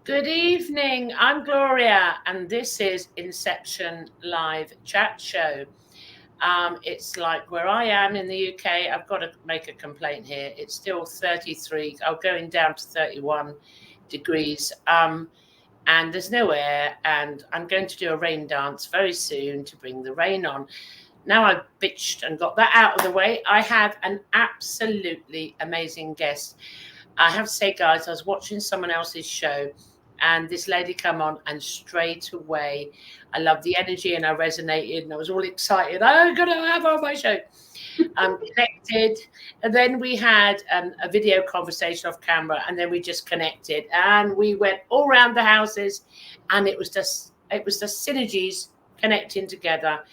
Good evening. I'm Gloria, and this is Inception live chat show. It's like where I am in the UK. I've got to make a complaint here. It's still 33. I'm going down to 31 degrees. And there's no air. And I'm going to do a rain dance very soon to bring the rain on. Now I've bitched and got that out of the way. I have an absolutely amazing guest. I have to say, guys, I was watching someone else's show and this lady come on, and straight away I loved the energy and I resonated and I was all excited. I'm going to have her on my show. Connected, and then we had a video conversation off camera, and then we just connected and we went all around the houses, and it was just synergies connecting together.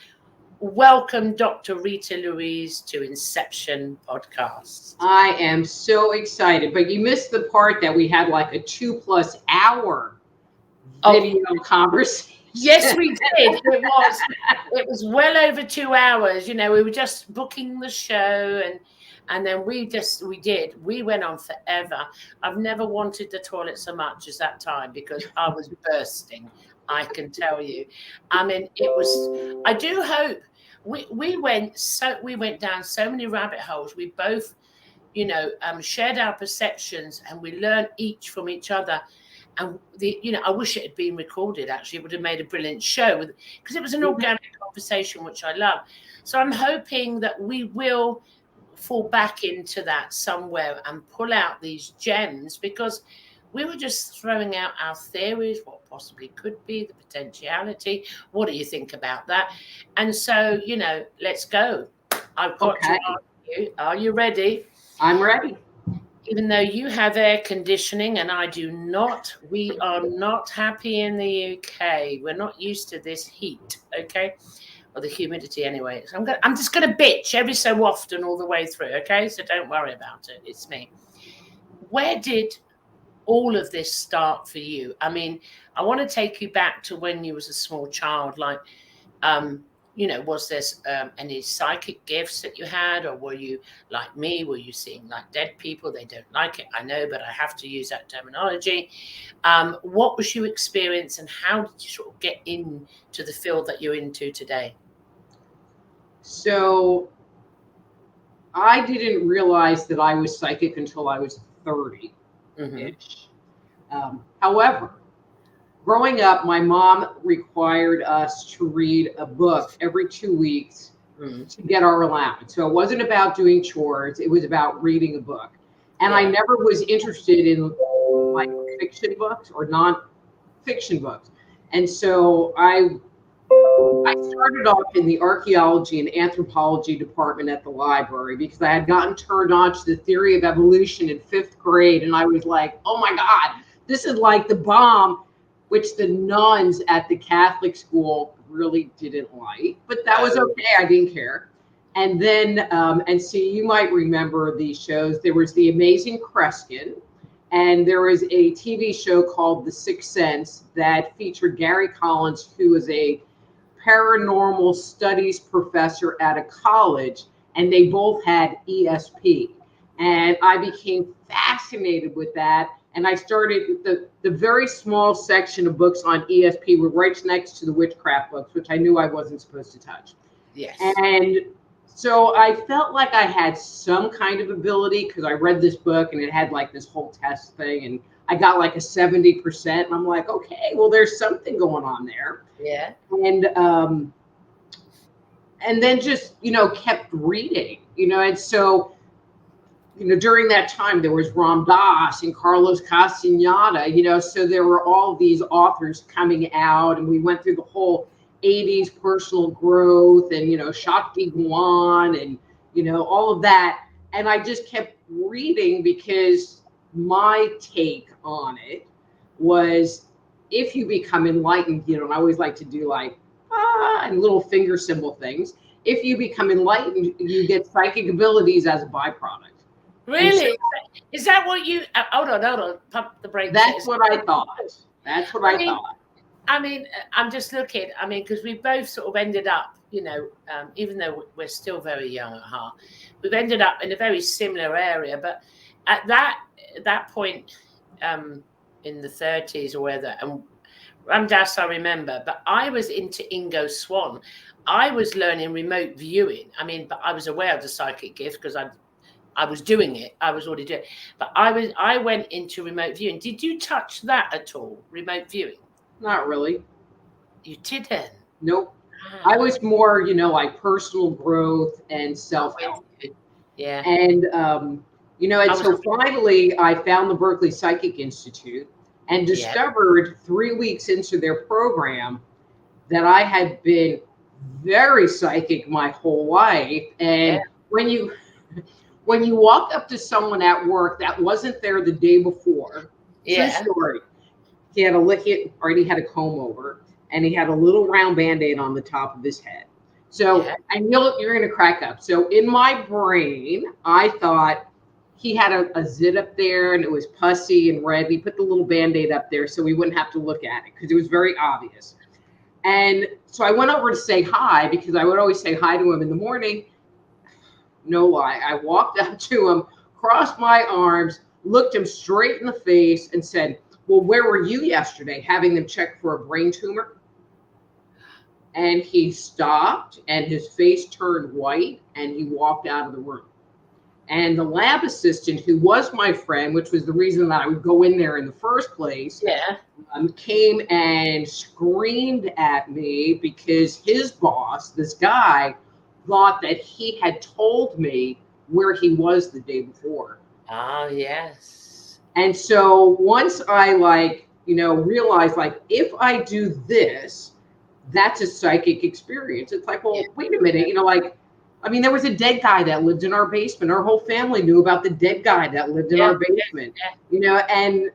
Welcome, Dr. Rita Louise, to Inception podcast. I am so excited, but you missed the part that we had like a 2+ hour video conversation. Yes, we did. It was well over 2 hours. You know, we were just booking the show, and then we went on forever. I've never wanted the toilet so much as that time because I was bursting. I can tell you. I mean, I do hope we went down so many rabbit holes. We both, shared our perceptions, and we learned each from each other. And I wish it had been recorded. Actually, it would have made a brilliant show because it was an organic conversation, which I love. So I'm hoping that we will fall back into that somewhere and pull out these gems, because we were just throwing out our theories, what possibly could be, the potentiality. What do you think about that? And so, let's go. I've got to ask you, are you ready? I'm ready. Even though you have air conditioning and I do not, we are not happy in the UK. We're not used to this heat, okay? Or the humidity anyway. So I'm just going to bitch every so often all the way through, okay? So don't worry about it. It's me. Where did all of this start for you? I mean, I want to take you back to when you was a small child. Like, was there any psychic gifts that you had, or were you like me? Were you seeing like dead people? They don't like it, I know, but I have to use that terminology. What was your experience, and how did you sort of get into the field that you're into today? So I didn't realize that I was psychic until I was 30. However, growing up, my mom required us to read a book every 2 weeks to get our allowance. So it wasn't about doing chores. It was about reading a book. And I never was interested in like fiction books or non-fiction books. And so I started off in the archaeology and anthropology department at the library because I had gotten turned on to the theory of evolution in 5th grade. And I was like, oh my God, this is like the bomb, which the nuns at the Catholic school really didn't like. But that was okay. I didn't care. And then, and see, you might remember these shows. There was The Amazing Kreskin, and there was a TV show called The Sixth Sense that featured Gary Collins, who was a paranormal studies professor at a college, and they both had ESP. And I became fascinated with that. And I started the very small section of books on ESP were right next to the witchcraft books, which I knew I wasn't supposed to touch. Yes. And so I felt like I had some kind of ability because I read this book and it had like this whole test thing, and I got like a 70%. And I'm like, okay, well, there's something going on there. Yeah. And then just, kept reading, and so, during that time, there was Ram Dass and Carlos Castaneda, so there were all these authors coming out, and we went through the whole 80s personal growth and, Shakti Guan and, all of that. And I just kept reading because my take on it was, if you become enlightened, and I always like to do like, and little finger symbol things. If you become enlightened, you get psychic abilities as a byproduct. Really? So, is that what you... Hold on. Pump the brakes. That's what I thought. I thought. I mean, I'm just looking. I mean, because we both sort of ended up, even though we're still very young at heart, we've ended up in a very similar area. But at that point, in the 30s or whether, and Ramdas I remember, but I was into Ingo Swann. I was learning remote viewing. I mean, but I was aware of the psychic gift because I was doing it. I was already doing it. But I went into remote viewing. Did you touch that at all? Remote viewing? Not really. You didn't? Nope. I was more, like personal growth and self-help. Yeah. And, and so finally I found the Berkeley Psychic Institute and discovered 3 weeks into their program that I had been very psychic my whole life. And when you walk up to someone at work that wasn't there the day before, true story, he already had a comb over, and he had a little round Band-Aid on the top of his head. So, and you're going to crack up. So in my brain, I thought he had a zit up there and it was pussy and red. We put the little Band-Aid up there so we wouldn't have to look at it because it was very obvious. And so I went over to say hi because I would always say hi to him in the morning. No lie. I walked up to him, crossed my arms, looked him straight in the face and said, well, where were you yesterday? Having them check for a brain tumor? And he stopped and his face turned white and he walked out of the room. And the lab assistant, who was my friend, which was the reason that I would go in there in the first place, came and screamed at me because his boss, this guy, thought that he had told me where he was the day before. Oh, yes. And so once I realized if I do this, that's a psychic experience. It's like, well, wait a minute, there was a dead guy that lived in our basement. Our whole family knew about the dead guy that lived in our basement, so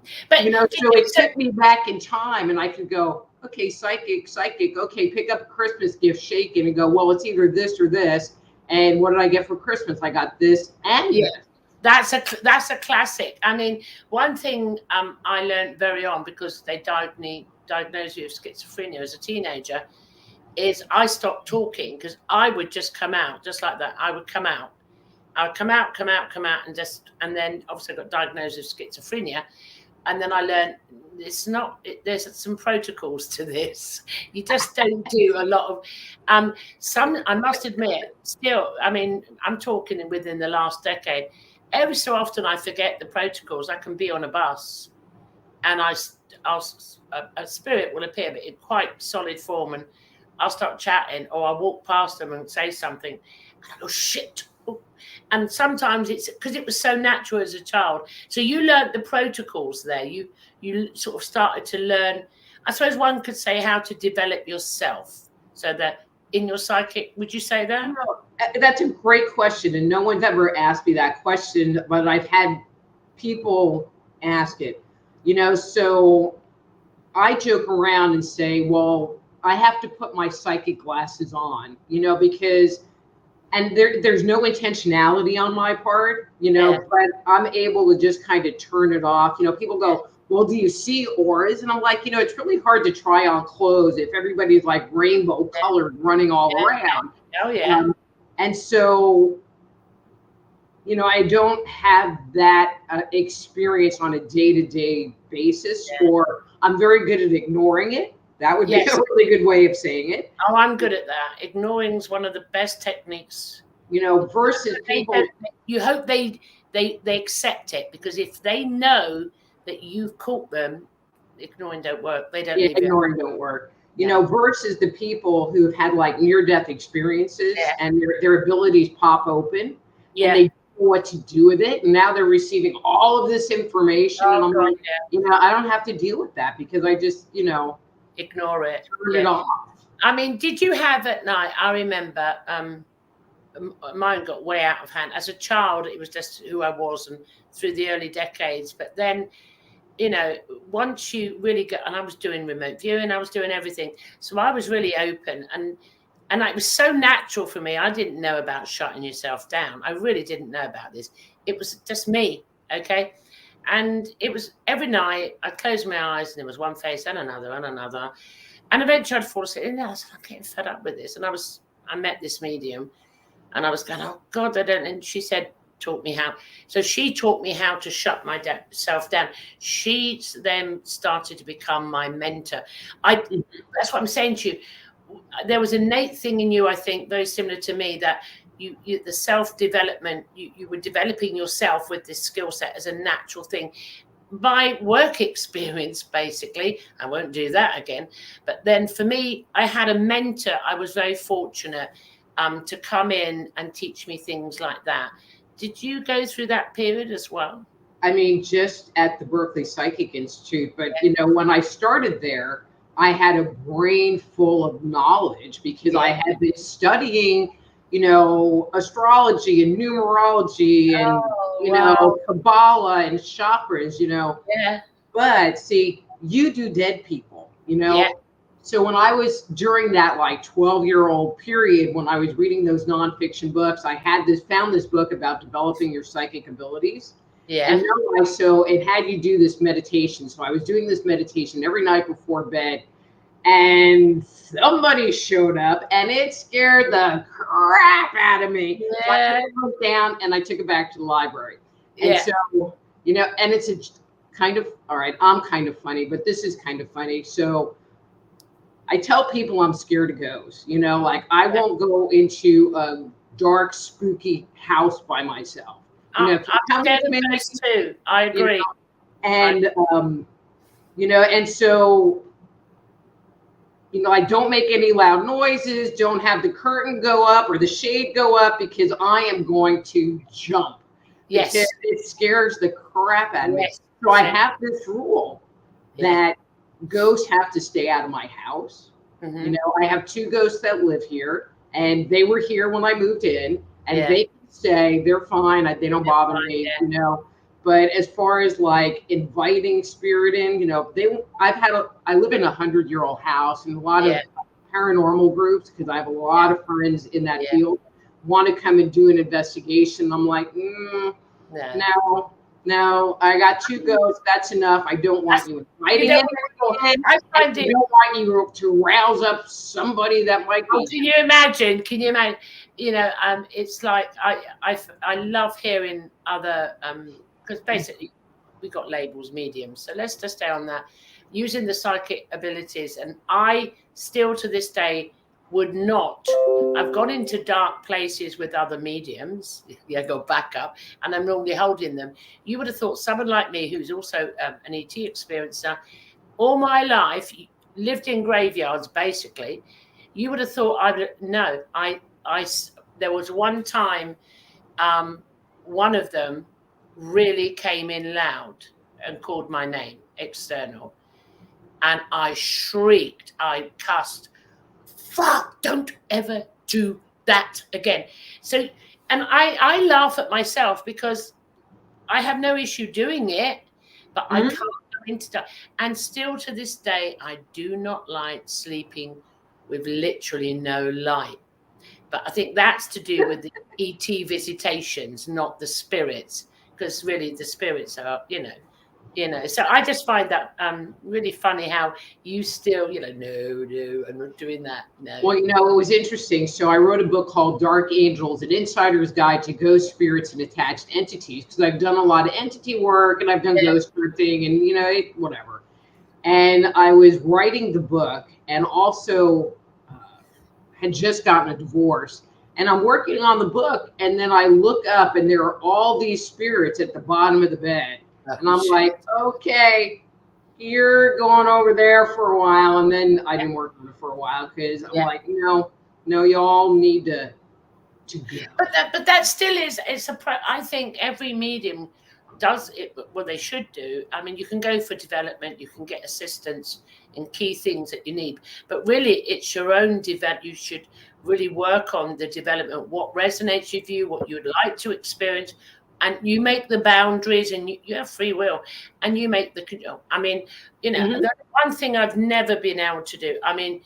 it took me back in time and I could go, okay, psychic, okay, pick up a Christmas gift, shake it and go, well, it's either this or this. And what did I get for Christmas? I got this and this. That's a classic. I mean, one thing I learned very on because they diagnosed me with schizophrenia as a teenager is I stopped talking because I would just come out just like that. I would come out, and then obviously I got diagnosed with schizophrenia. And then I learned there's some protocols to this. You just don't do a lot of, I must admit, still, I'm talking within the last decade, every so often I forget the protocols. I can be on a bus and a spirit will appear, but in quite solid form, and I'll start chatting or I'll walk past them and say something. And I go, shit. And sometimes it's because it was so natural as a child. So you learned the protocols there. You sort of started to learn, I suppose one could say, how to develop yourself. So that in your psychic, would you say that? No, that's a great question. And no one's ever asked me that question, but I've had people ask it. So I joke around and say, well, I have to put my psychic glasses on, because there's no intentionality on my part, but I'm able to just kind of turn it off. People go, well, do you see auras? And I'm like, it's really hard to try on clothes if everybody's like rainbow colored running all around. Oh, yeah. And so, I don't have that experience on a day-to-day basis, or I'm very good at ignoring it. That would be a really good way of saying it. Oh, I'm good at that. Ignoring is one of the best techniques. Versus people. You hope they accept it, because if they know that you've caught them, ignoring don't work. They don't. Ignoring don't work. Versus the people who've had like near-death experiences and their abilities pop open, and they know what to do with it, and now they're receiving all of this information, and I'm like, I don't have to deal with that because I just, ignore it. Turn it off. Did you have at night? I remember mine got way out of hand. As a child, it was just who I was, and through the early decades. But then, once you really get, and I was doing remote viewing, I was doing everything. So I was really open, and it was so natural for me. I didn't know about shutting yourself down. I really didn't know about this. It was just me, okay? And it was every night I closed my eyes and there was one face and another and another. And eventually I'd fall asleep. And I said, I'm getting fed up with this. And I met this medium and I was going, oh God, I don't. And she said, taught me how. So she taught me how to shut myself down. She then started to become my mentor. That's what I'm saying to you. There was an innate thing in you, I think, very similar to me, that you the self-development, you were developing yourself with this skill set as a natural thing. By work experience, basically. I won't do that again. But then for me, I had a mentor. I was very fortunate to come in and teach me things like that. Did you go through that period as well? I mean, just at the Berkeley Psychic Institute, but you know, when I started there, I had a brain full of knowledge because I had been studying, you know, astrology and numerology and you know, Kabbalah and chakras, you know. Yeah. But see, you do dead people, you know. Yeah. So when I was during that like 12-year-old period, when I was reading those nonfiction books, I found this book about developing your psychic abilities. Yeah. And so it had you do this meditation. So I was doing this meditation every night before bed, and somebody showed up and it scared the crap out of me. Yeah. So I put it down and I took it back to the library. And so, you know, and it's a kind of, all right, I'm kind of funny, but this is kind of funny. So I tell people I'm scared of ghosts, you know, like I won't go into a dark, spooky house by myself. You know, I'm scared of ghosts too. I agree. You know, and, you know, and so, you know, I don't make any loud noises, don't have the curtain go up or the shade go up because I am going to jump. Yes. Because it scares the crap out of me. So I have this rule that ghosts have to stay out of my house. You know, I have 2 ghosts that live here, and they were here when I moved in, and they can stay. They're fine. They don't bother me, you know. But as far as like inviting spirit in, you know, I live in a 100-year-old house, and a lot of paranormal groups, because I have a lot of friends in that field, want to come and do an investigation. I'm like, no, I got 2 ghosts. That's enough. I don't want you inviting anyone in. I don't want you to rouse up somebody that might be. Can you imagine? You know, it's like I love hearing other because basically we got labels, mediums. So let's just stay on that. Using the psychic abilities, and I still to this day would not. I've gone into dark places with other mediums. Go back up, and I'm normally holding them. You would have thought someone like me, who's also an ET experiencer, all my life lived in graveyards. Basically, you would have thought there was one time, one of them really came in loud and called my name, external, and I shrieked, I cussed. Fuck, don't ever do that again. So, and I laugh at myself because I have no issue doing it, but I can't go into that. And still to this day, I do not like sleeping with literally no light. But I think that's to do with the ET visitations, not the spirits, because really the spirits are, you know. So I just find that really funny how you still, no, I'm not doing that. No. Well, you know, it was interesting. So I wrote a book called Dark Angels, an insider's guide to ghost spirits and attached entities, because I've done a lot of entity work and I've done ghost hunting and, you know, whatever. And I was writing the book and also had just gotten a divorce. And I'm working on the book, and then I look up and there are all these spirits at the bottom of the bed. And I'm like, okay, you're going over there for a while. And then I didn't work on it for a while because I'm like, no, y'all need to go. But that still is, I think every medium does it, what they should do. I mean, you can go for development, you can get assistance in key things that you need. But really, it's your own development. You should really work on the development, what resonates with you, what you'd like to experience. And you make the boundaries, and you have free will, and you make I mean, the one thing I've never been able to do. I mean,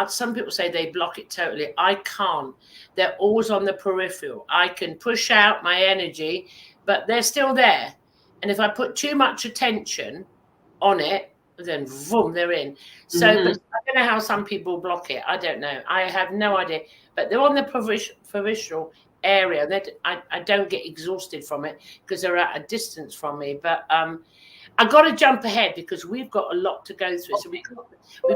some people say they block it totally. I can't. They're always on the peripheral. I can push out my energy, but they're still there. And if I put too much attention on it, then boom, they're in. So but I don't know how some people block it. I don't know. I have no idea. But they're on the peripheral. area. That I don't get exhausted from it because they're at a distance from me. But I've got to jump ahead because we've got a lot to go through. So we've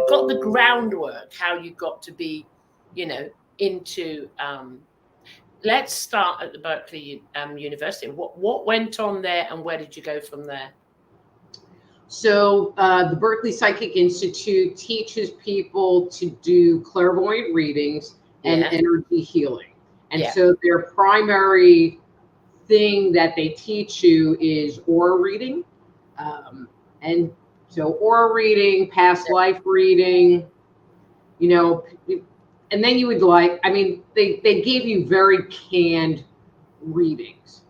got the groundwork, how you got to be, into. Let's start at the Berkeley University. What went on there, and where did you go from there? So the Berkeley Psychic Institute teaches people to do clairvoyant readings and energy healing. And so their primary thing that they teach you is aura reading. And so aura reading, past life reading, and then you would they gave you very canned readings,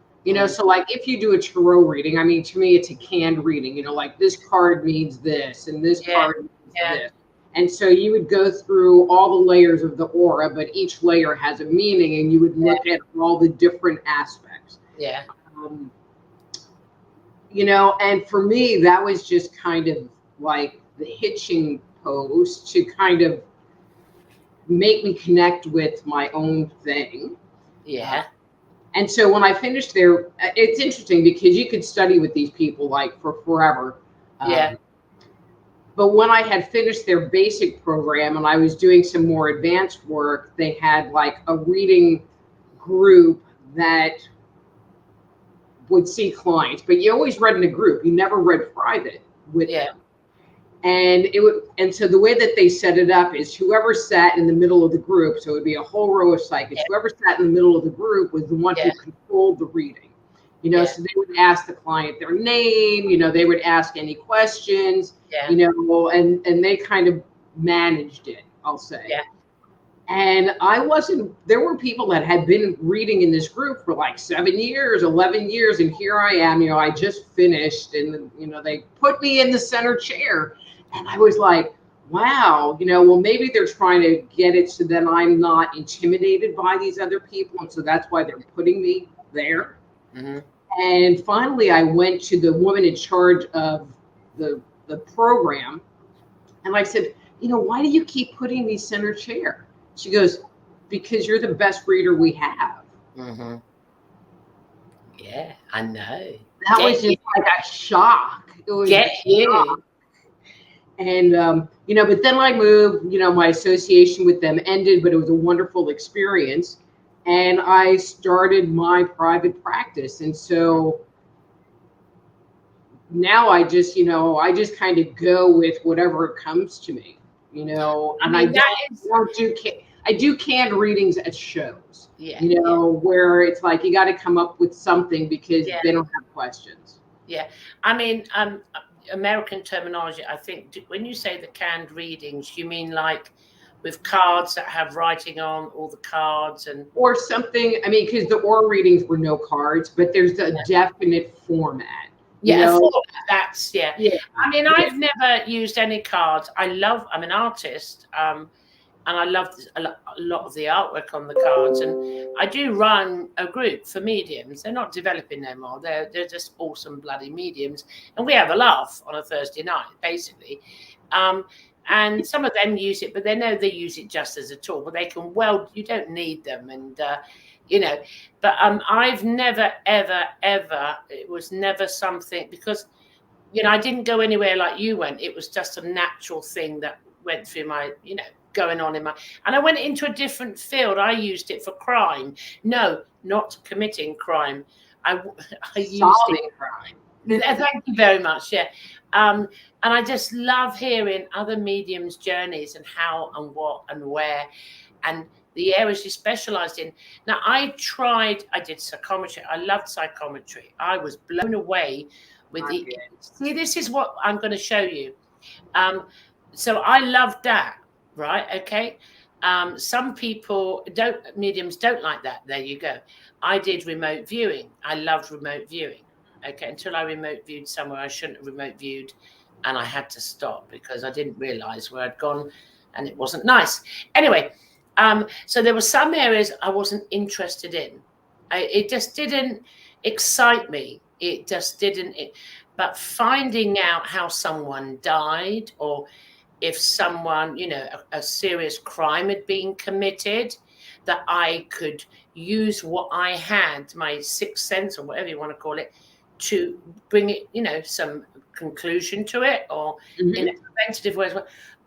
so like if you do a tarot reading, to me, it's a canned reading, like this card means this and this card means this. And so you would go through all the layers of the aura, but each layer has a meaning, and you would look at all the different aspects. Yeah. And for me, that was just kind of like the hitching post to kind of make me connect with my own thing. Yeah. And so when I finished there, it's interesting because you could study with these people like for forever. But when I had finished their basic program and I was doing some more advanced work, they had like a reading group that would see clients, but you always read in a group. You never read private with them. And so the way that they set it up is whoever sat in the middle of the group, so it would be a whole row of psychics, whoever sat in the middle of the group was the one who controlled the reading. So they would ask the client their name, they would ask any questions, and they kind of managed it, I'll say. And there were people that had been reading in this group for like 7 years, 11 years. And here I am, I just finished and, they put me in the center chair. And I was like, wow, well, maybe they're trying to get it so that I'm not intimidated by these other people. And so that's why they're putting me there. Mm-hmm. And finally, I went to the woman in charge of the program. And I said, why do you keep putting me center chair? She goes, because you're the best reader we have. Mm-hmm. Yeah, I know. That was just like a shock. It was a shock. And, but then I moved, my association with them ended, but it was a wonderful experience. And I started my private practice. And so now I just kind of go with whatever comes to me, and I do canned readings at shows, where it's like, you got to come up with something because they don't have questions. Yeah. American terminology, I think when you say the canned readings, you mean like with cards that have writing on all the cards or something. Because the aura readings were no cards, but there's a definite format. That's I've never used any cards. I'm an artist, and I love a lot of the artwork on the cards. And I do run a group for mediums. They're not developing no more. They're just awesome bloody mediums, and we have a laugh on a Thursday night, basically. And some of them use it, but they know they use it just as a tool. But they can you don't need them, and But I've never, ever, ever. It was never something because, I didn't go anywhere like you went. It was just a natural thing that went through my, going on in my. And I went into a different field. I used it for crime. No, not committing crime. I used it. Crime. Thank you very much. Yeah. And I just love hearing other mediums' journeys and how and what and where and the areas you specialized in. Now, I did psychometry. I loved psychometry. I was blown away with see, this is what I'm going to show you. So I loved that, right? Okay. Some people mediums don't like that. There you go. I did remote viewing. I loved remote viewing. Okay. Until I remote viewed somewhere I shouldn't have remote viewed. And I had to stop because I didn't realize where I'd gone and it wasn't nice. Anyway, so there were some areas I wasn't interested in. It just didn't excite me. It just didn't. But finding out how someone died or if someone, a serious crime had been committed, that I could use what I had, my sixth sense or whatever you want to call it, to bring it, some conclusion to it, or in a preventative way.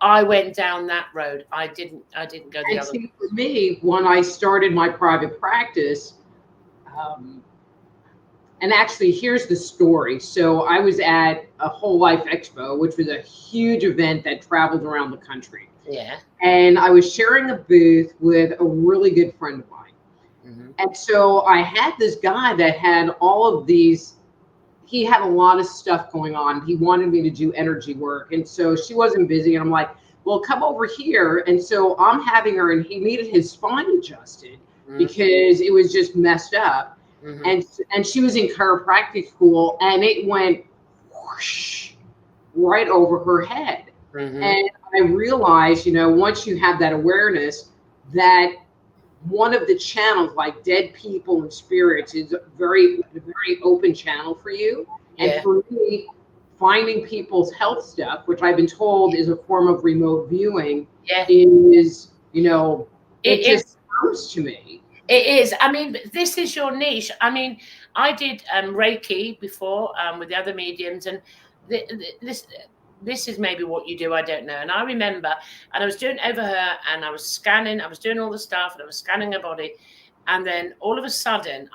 I went down that road. I didn't go the other way. For me, when I started my private practice, and actually, here's the story. So I was at a Whole Life Expo, which was a huge event that traveled around the country. Yeah. And I was sharing a booth with a really good friend of mine. And so I had this guy that had all of these, he had a lot of stuff going on. He wanted me to do energy work. And so she wasn't busy. And I'm like, well, come over here. And so I'm having her, and he needed his spine adjusted because it was just messed up. And she was in chiropractic school, and it went whoosh, right over her head. And I realized, once you have that awareness, that one of the channels, like dead people and spirits, is a very open channel for you. And for me, finding people's health stuff, which I've been told is a form of remote viewing, is, it just comes to me. It is. I mean, this is your niche. I mean, I did Reiki before with the other mediums, and this is maybe what you do. I don't know. And I remember, and I was doing over her, and I was scanning. I was doing all the stuff, and I was scanning her body, and then all of a sudden,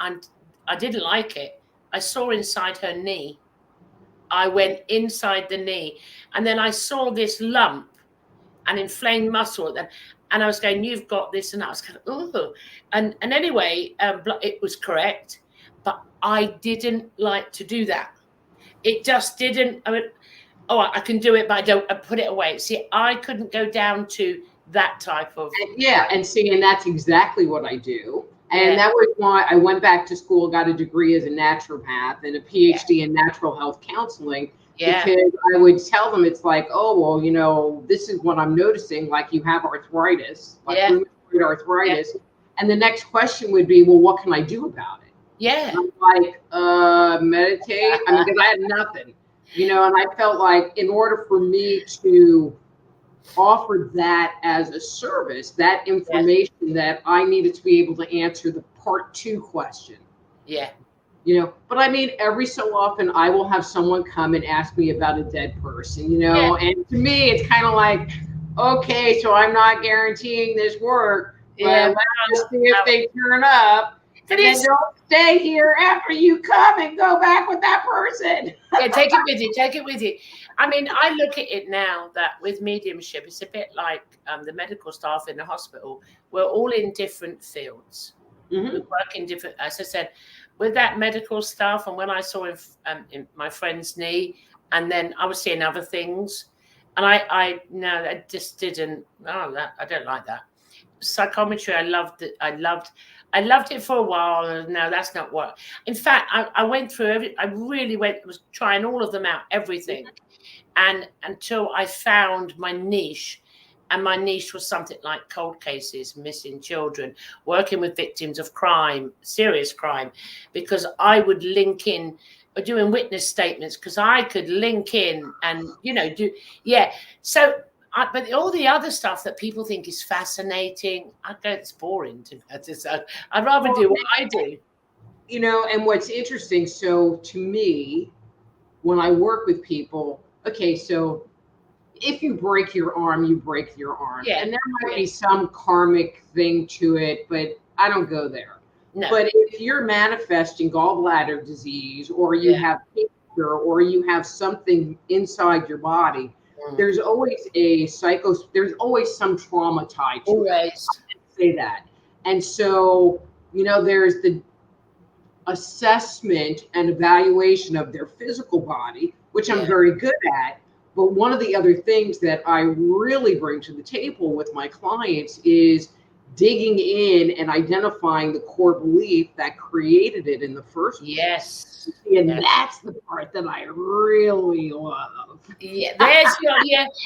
I didn't like it. I saw inside her knee. I went inside the knee, and then I saw this lump, an inflamed muscle. And I was going, you've got this, and I was kind of, ooh. And anyway, it was correct, but I didn't like to do that. It just didn't. I mean, I can do it, but I put it away. See, I couldn't go down to that type of. And that's exactly what I do. And that was why I went back to school, got a degree as a naturopath and a PhD in natural health counseling. Because I would tell them, it's like, oh, well, this is what I'm noticing. Like, you have arthritis, rheumatoid arthritis. And the next question would be, well, what can I do about it? And I'm like, meditate. I mean, because I had nothing, and I felt like in order for me to offer that as a service, that information, that I needed to be able to answer the part 2 question. But I mean, every so often I will have someone come and ask me about a dead person, and to me, it's kind of like, okay, so I'm not guaranteeing this work, but let's just see if they turn up. And then don't stay here after you come and go back with that person. Take it with you. I mean, I look at it now that with mediumship, it's a bit like the medical staff in the hospital. We're all in different fields. We work in different, as I said, with that medical stuff, and when I saw in my friend's knee, and then I was seeing other things, and I just didn't. I don't like that. Psychometry, I loved it. I loved it for a while. No, that's not what. In fact, I went through was trying all of them out, everything, and until I found my niche. And my niche was something like cold cases, missing children, working with victims of crime, serious crime, because I would link in, doing witness statements, because I could link in and, So, but all the other stuff that people think is fascinating, it's boring. I'd rather do what I do. And what's interesting, so to me, when I work with people, okay, so if you break your arm, you break your arm. And there might be some karmic thing to it, but I don't go there. No. But if you're manifesting gallbladder disease, or you have cancer, or you have something inside your body, there's always there's always some trauma tied to it. Say that. And so, there's the assessment and evaluation of their physical body, which I'm very good at. But one of the other things that I really bring to the table with my clients is digging in and identifying the core belief that created it in the first place. And that's the part that I really love.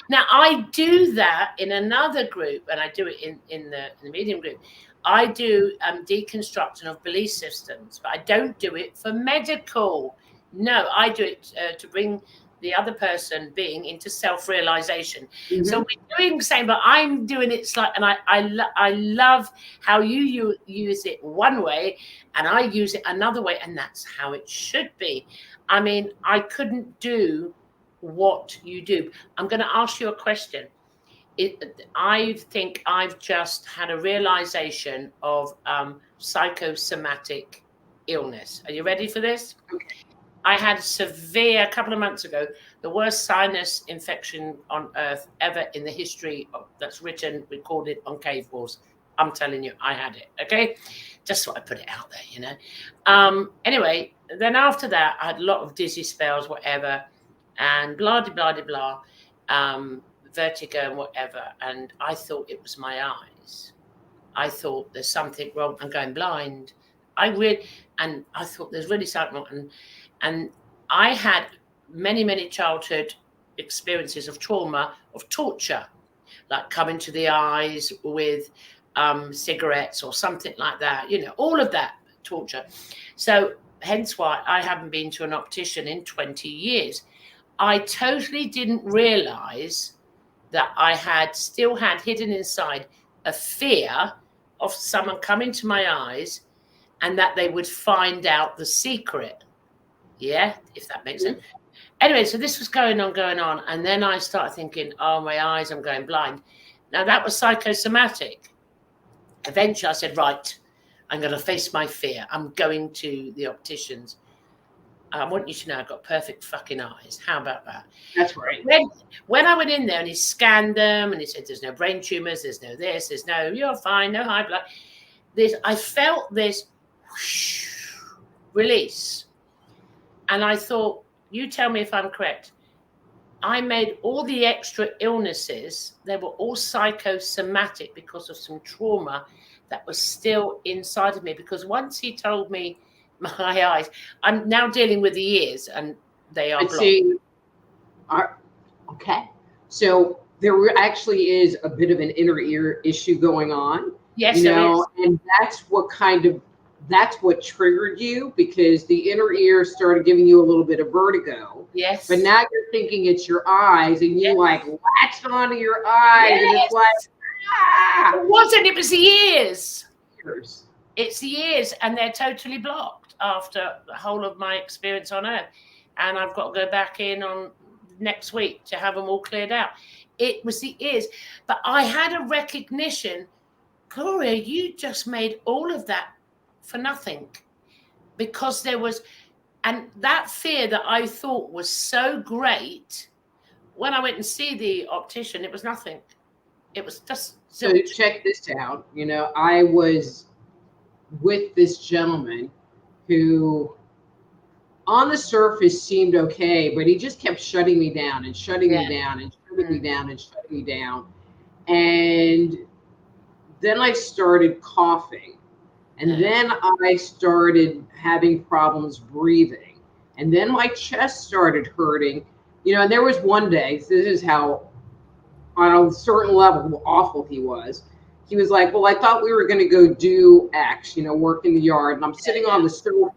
Now I do that in another group, and I do it in the medium group. I do deconstruction of belief systems, but I don't do it for medical. No, I do it to bring the other person being into self-realization. So we're doing the same, but I'm doing it slightly, and I love how you use it one way and I use it another way, and that's how it should be. I mean, I couldn't do what you do. I'm going to ask you a question. I think I've just had a realization of psychosomatic illness. Are you ready for this? Okay. I had a couple of months ago, the worst sinus infection on earth ever in the history that's recorded on cave walls. I'm telling you, I had it. Okay. Just thought I'd put it out there, you know. Anyway, then after that, I had a lot of dizzy spells, whatever, and blah, blah, blah, blah, vertigo and whatever. And I thought it was my eyes. I thought there's something wrong. I'm going blind. And I thought there's really something wrong. And I had many childhood experiences of trauma, of torture, like coming to the eyes with cigarettes or something like that, you know, all of that torture. So hence why I haven't been to an optician in 20 years. I totally didn't realize that I still had hidden inside a fear of someone coming to my eyes and that they would find out the secret. Yeah, if that makes sense. Anyway, so this was going on. And then I started thinking, oh, my eyes, I'm going blind. Now, that was psychosomatic. Eventually, I said, right, I'm going to face my fear. I'm going to the opticians. I want you to know I've got perfect fucking eyes. How about that? That's right. When I went in there and he scanned them and he said, there's no brain tumors, there's no this, there's no, you're fine, no high blood. I felt this whoosh, release. And I thought, you tell me if I'm correct. I made all the extra illnesses, they were all psychosomatic because of some trauma that was still inside of me. Because once he told me my eyes, I'm now dealing with the ears and they are blocked. See, okay. So there actually is a bit of an inner ear issue going on. Yes, you know, there is. And that's what triggered you, because the inner ear started giving you a little bit of vertigo. Yes. But now you're thinking it's your eyes, and you like latched onto your eyes, and it's like, ah! It wasn't, it was the ears. It's the ears, and they're totally blocked after the whole of my experience on Earth. And I've got to go back in on next week to have them all cleared out. It was the ears. But I had a recognition, Gloria, you just made all of that for nothing, because there was, and that fear that I thought was so great, when I went and see the optician, it was nothing. It was just so check this out. You know, I was with this gentleman who on the surface seemed okay, but he just kept shutting me down and shutting me down and shutting me down and shutting me down. And then I started coughing. And then I started having problems breathing. And then my chest started hurting. You know, and there was one day, this is how, on a certain level, awful he was. He was like, well, I thought we were going to go do X, you know, work in the yard. And I'm sitting on the sofa.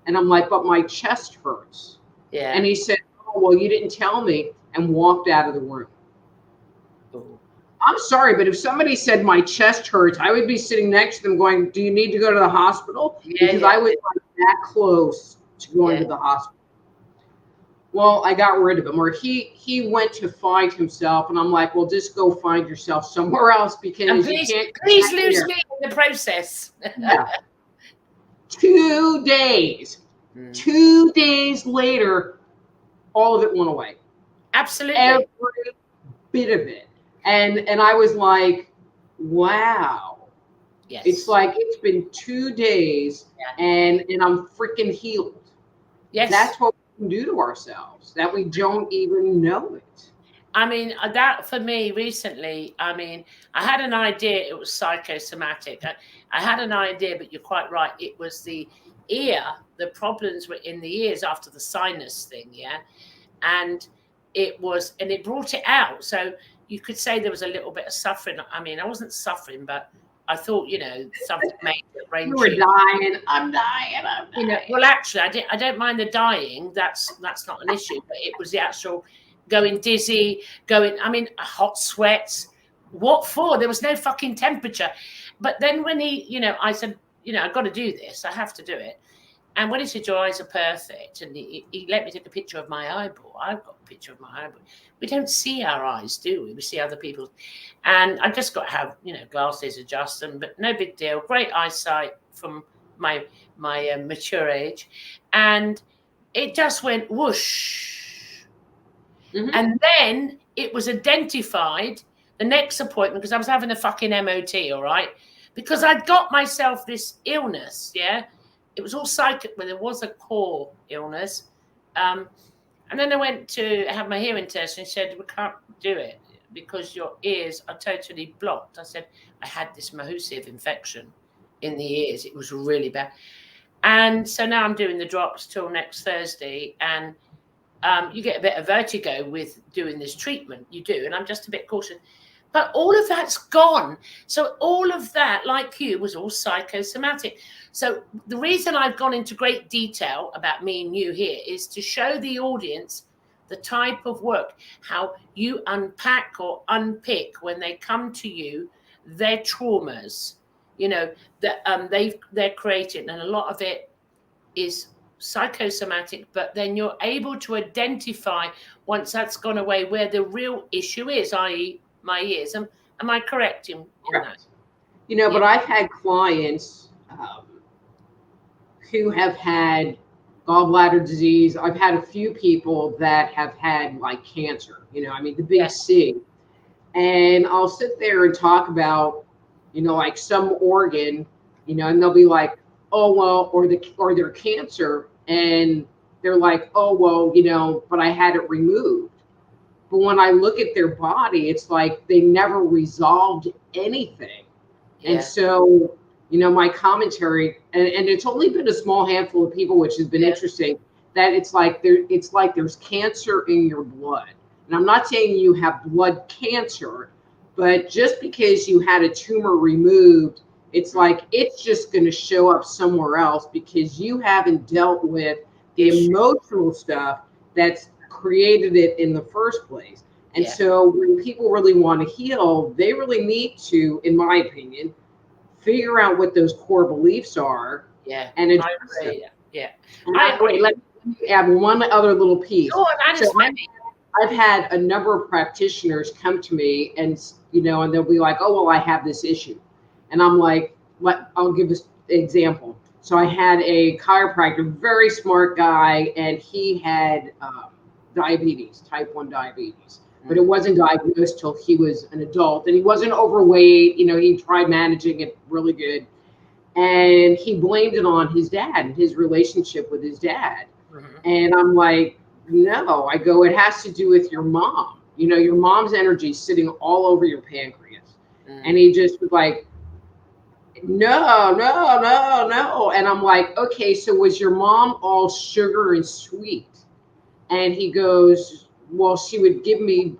And I'm like, but my chest hurts. Yeah. And he said, oh, well, you didn't tell me, and walked out of the room. Ooh. I'm sorry, but if somebody said my chest hurts, I would be sitting next to them going, do you need to go to the hospital? Because I was like that close to going to the hospital. Well, I got rid of him. Or he went to find himself, and I'm like, well, just go find yourself somewhere else, because please lose me in the process. Yeah. 2 days. 2 days later, all of it went away. Absolutely. Every bit of it. And I was like, wow. Yes. It's like it's been 2 days and I'm freaking healed. Yes. That's what we can do to ourselves, that we don't even know it. I mean, that for me recently, I mean, I had an idea it was psychosomatic. I had an idea, but you're quite right. It was the ear. The problems were in the ears after the sinus thing, yeah? And it brought it out. So you could say there was a little bit of suffering. I mean, I wasn't suffering, but I thought, something made it rain. You were dying. I'm dying. Well, actually, I don't mind the dying. That's not an issue. But it was the actual going dizzy, hot sweats. What for? There was no fucking temperature. But then when I said, I've got to do this. I have to do it. And when he said, your eyes are perfect, and he let me take a picture of my eyeball. I've got a picture of my eyeball. We don't see our eyes, do we? We see other people's. And I just got to have, glasses, adjust them, but no big deal. Great eyesight from my mature age. And it just went whoosh. Mm-hmm. And then it was identified the next appointment, because I was having a fucking MOT, all right? Because I'd got myself this illness, yeah? It was all psychic, but there was a core illness. And then I went to have my hearing test, and said, we can't do it because your ears are totally blocked. I said, I had this Mahusiev infection in the ears. It was really bad. And so now I'm doing the drops till next Thursday. And you get a bit of vertigo with doing this treatment. You do. And I'm just a bit cautious. But all of that's gone. So all of that, like you, was all psychosomatic. So the reason I've gone into great detail about me and you here is to show the audience the type of work, how you unpack or unpick when they come to you, their traumas, that they're created. And a lot of it is psychosomatic, but then you're able to identify, once that's gone away, where the real issue is, i.e., my ears. Am I correct in that? But I've had clients who have had gallbladder disease. I've had a few people that have had like cancer, the big C. And I'll sit there and talk about, like some organ, and they'll be like, oh, well, or their cancer. And they're like, oh, well, but I had it removed. But when I look at their body, it's like they never resolved anything. Yeah. And so, my commentary, and it's only been a small handful of people, which has been interesting, that it's like there's cancer in your blood. And I'm not saying you have blood cancer, but just because you had a tumor removed, it's like it's just going to show up somewhere else because you haven't dealt with the emotional stuff that's created it in the first place. And so when people really want to heal, they really need to, in my opinion, figure out what those core beliefs are. Yeah. And address them. Yeah. Let me add one other little piece. Oh, that is I've had a number of practitioners come to me and they'll be like, oh, well, I have this issue. And I'm like, I'll give this example. So I had a chiropractor, very smart guy, and he had diabetes, type 1 diabetes. But it wasn't diagnosed till he was an adult, and he wasn't overweight. He tried managing it really good. And he blamed it on his dad and his relationship with his dad. Mm-hmm. And I'm like, no, I go, it has to do with your mom. Your mom's energy sitting all over your pancreas. Mm-hmm. And he just was like, no. And I'm like, okay, so was your mom all sugar and sweet? And he goes, well, she would give me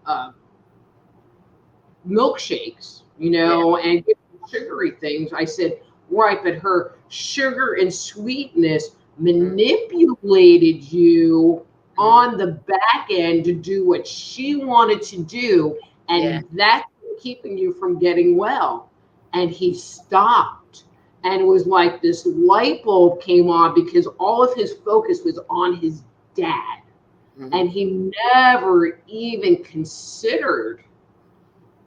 milkshakes, and give me sugary things. I said, right, but her sugar and sweetness manipulated you on the back end to do what she wanted to do, and that's keeping you from getting well. And he stopped, and it was like this light bulb came on because all of his focus was on his dad. Mm-hmm. And he never even considered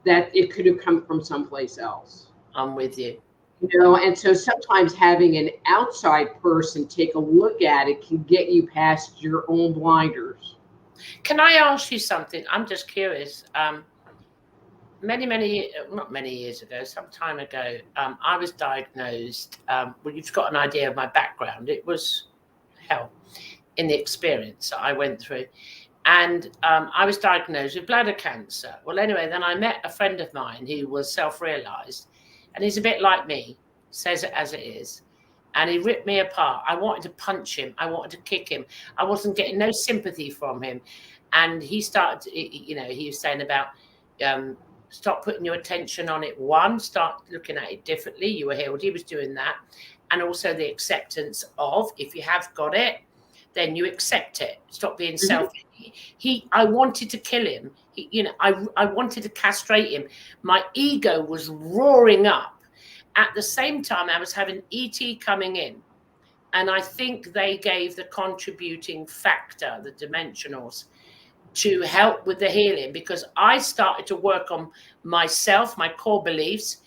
that it could have come from someplace else. I'm with you. And so sometimes having an outside person take a look at it can get you past your own blinders. Can I ask you something? I'm just curious. Not many years ago, some time ago, I was diagnosed. Well, you've got an idea of my background. It was hell in the experience that I went through. And I was diagnosed with bladder cancer. Well, anyway, then I met a friend of mine who was self-realized, and he's a bit like me, says it as it is. And he ripped me apart. I wanted to punch him. I wanted to kick him. I wasn't getting no sympathy from him. And he started, he was saying about Stop putting your attention on it. One, start looking at it differently. You were healed. He was doing that. And also the acceptance of, if you have got it, then you accept it. Stop being selfish. I wanted to kill him. I wanted to castrate him. My ego was roaring up. At the same time, I was having ET coming in. And I think they gave the contributing factor, the dimensionals, to help with the healing, because I started to work on myself, my core beliefs.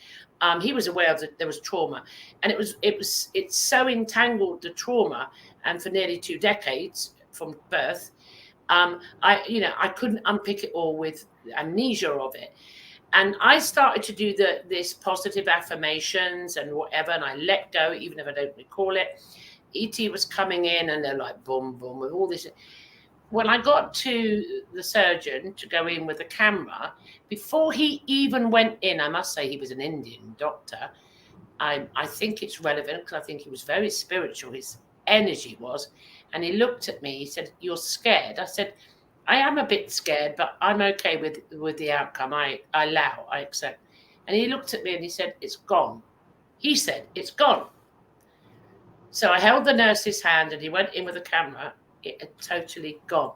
He was aware of that there was trauma, and it's so entangled, the trauma, and for nearly 2 decades from birth, I couldn't unpick it all with amnesia of it. And I started to do this positive affirmations and whatever, and I let go, even if I don't recall it. ET was coming in, and they're like, boom, boom, with all this. When I got to the surgeon to go in with the camera, before he even went in, I must say he was an Indian doctor. I think it's relevant because I think he was very spiritual, his energy was. And he looked at me, he said, "You're scared." I said, "I am a bit scared, but I'm okay with the outcome. I allow, I accept." And he looked at me and he said, "It's gone." He said, "It's gone." So I held the nurse's hand and he went in with the camera. It had totally gone.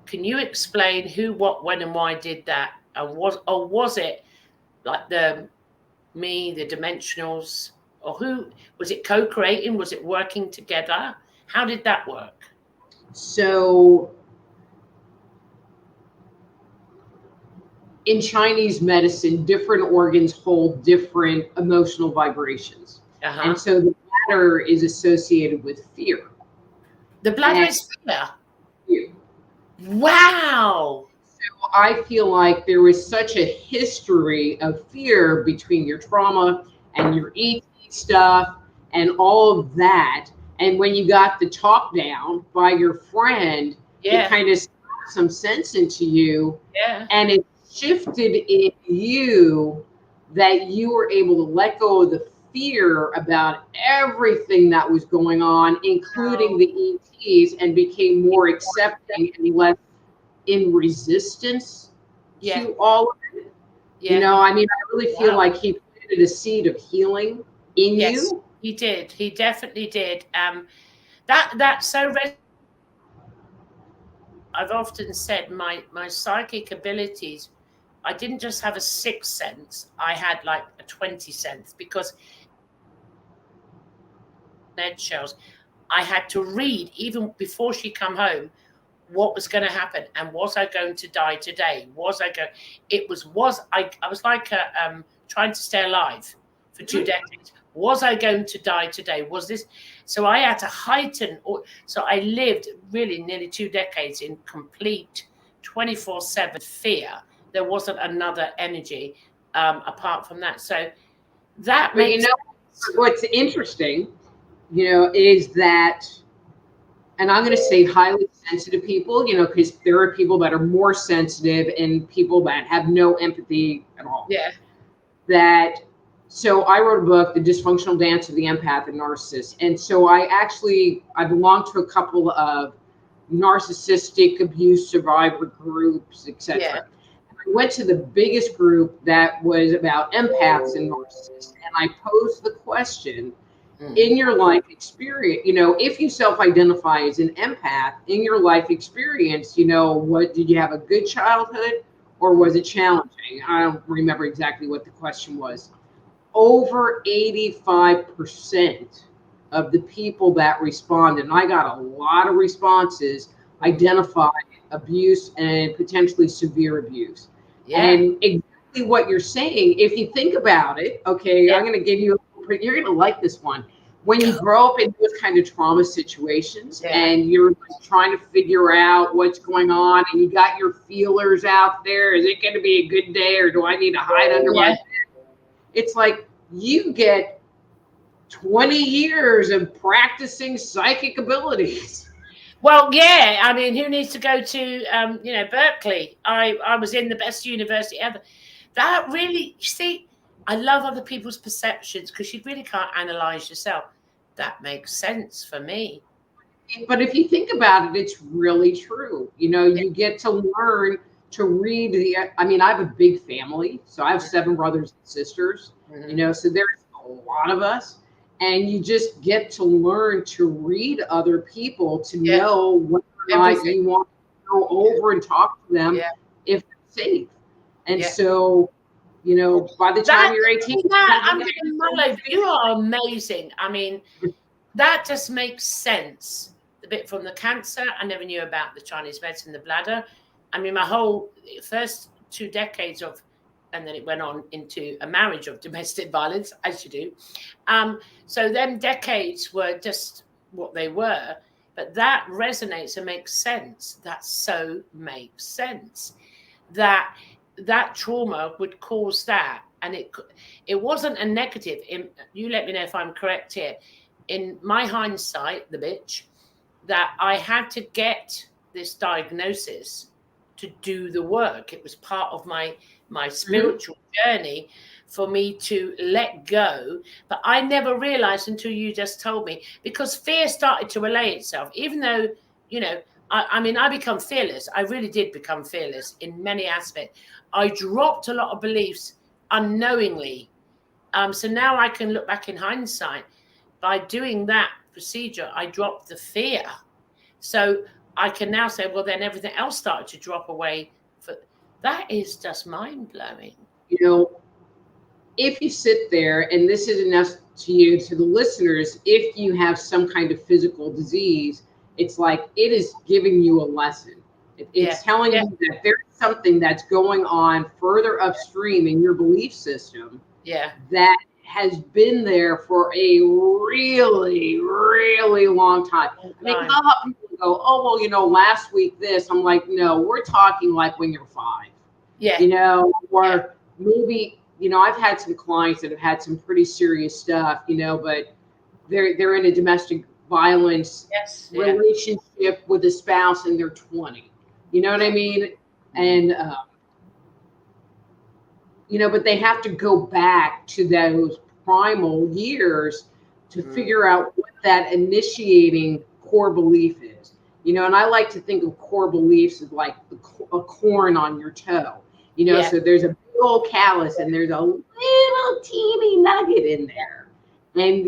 Can you explain who, what, when, and why did that? And was it like the dimensionals, or who was it co-creating? Was it working together? How did that work? So in Chinese medicine, different organs hold different emotional vibrations. And so the bladder is associated with fear. The bladder is fear? Wow. So I feel like there was such a history of fear between your trauma and your ET stuff and all of that. And when you got the talk down by your friend, it kind of struck some sense into you. And it shifted in you that you were able to let go of the fear about everything that was going on, including the ETs, and became more accepting and less in resistance to all of it. You know, I mean, I really feel like he planted a seed of healing in you. He did. He definitely did. That's so. I've often said my psychic abilities, I didn't just have a 6th sense, I had like a 20 sense, because eggshells, I had to read even before she come home what was going to happen, and was I going to die today? Was I going? I was like trying to stay alive for 2 decades. Was I going to die today? Was this? So I had to heighten. So I lived really nearly 2 decades in complete 24/7 fear. There wasn't another energy apart from that. So that makes. What's interesting, is that, and I'm going to say highly sensitive people, because there are people that are more sensitive and people that have no empathy at all. So I wrote a book, The Dysfunctional Dance of the Empath and Narcissist. And so I belong to a couple of narcissistic abuse survivor groups, etc. I went to the biggest group that was about empaths and narcissists. And I posed the question, in your life experience, if you self-identify as an empath, in your life experience, what did you have a good childhood or was it challenging? I don't remember exactly what the question was. Over 85% of the people that responded, and I got a lot of responses, identified abuse and potentially severe abuse. And exactly what you're saying, if you think about it, okay, I'm going to give you, you're going to like this one. When you grow up in those kind of trauma situations and you're trying to figure out what's going on and you got your feelers out there, is it going to be a good day or do I need to hide under my bed? It's like you get 20 years of practicing psychic abilities. Well, yeah, I mean, who needs to go to, Berkeley? I was in the best university ever. That really, you see, I love other people's perceptions because you really can't analyze yourself. That makes sense for me. But if you think about it, it's really true. You get to learn to read I mean, I have a big family, so I have 7 brothers and sisters, so there's a lot of us, and you just get to learn to read other people to know whether or not you want to go over and talk to them if it's safe. And so, by the time you're 18, I'm getting Mallow, you are amazing. I mean, that just makes sense. The bit from the cancer, I never knew about the Chinese medicine, the bladder. I mean, my whole first 2 decades of, and then it went on into a marriage of domestic violence, as you do. So them decades were just what they were, but that resonates and makes sense. That so makes sense. That trauma would cause that, and it wasn't a negative. You let me know if I'm correct here. In my hindsight, the bitch, that I had to get this diagnosis to do the work. It was part of my spiritual journey for me to let go. But I never realized until you just told me, because fear started to relay itself, even though, I mean, I become fearless. I really did become fearless in many aspects. I dropped a lot of beliefs unknowingly. So now I can look back in hindsight. By doing that procedure, I dropped the fear. So I can now say, well, then everything else started to drop away. That is just mind-blowing. If you sit there, and this is enough to the listeners, if you have some kind of physical disease, it's like it is giving you a lesson. It's telling you that there's something that's going on further upstream in your belief system that has been there for a really, really long time. I mean, how people go, oh, well, last week this. I'm like, no, we're talking like when you're 5. Or maybe, I've had some clients that have had some pretty serious stuff, but they're in a domestic violence relationship with a spouse and they're 20. You know what I mean? And, but they have to go back to those primal years to figure out what that initiating core belief is. And I like to think of core beliefs as like a corn on your toe. So there's a big old callus and there's a little teeny nugget in there. And,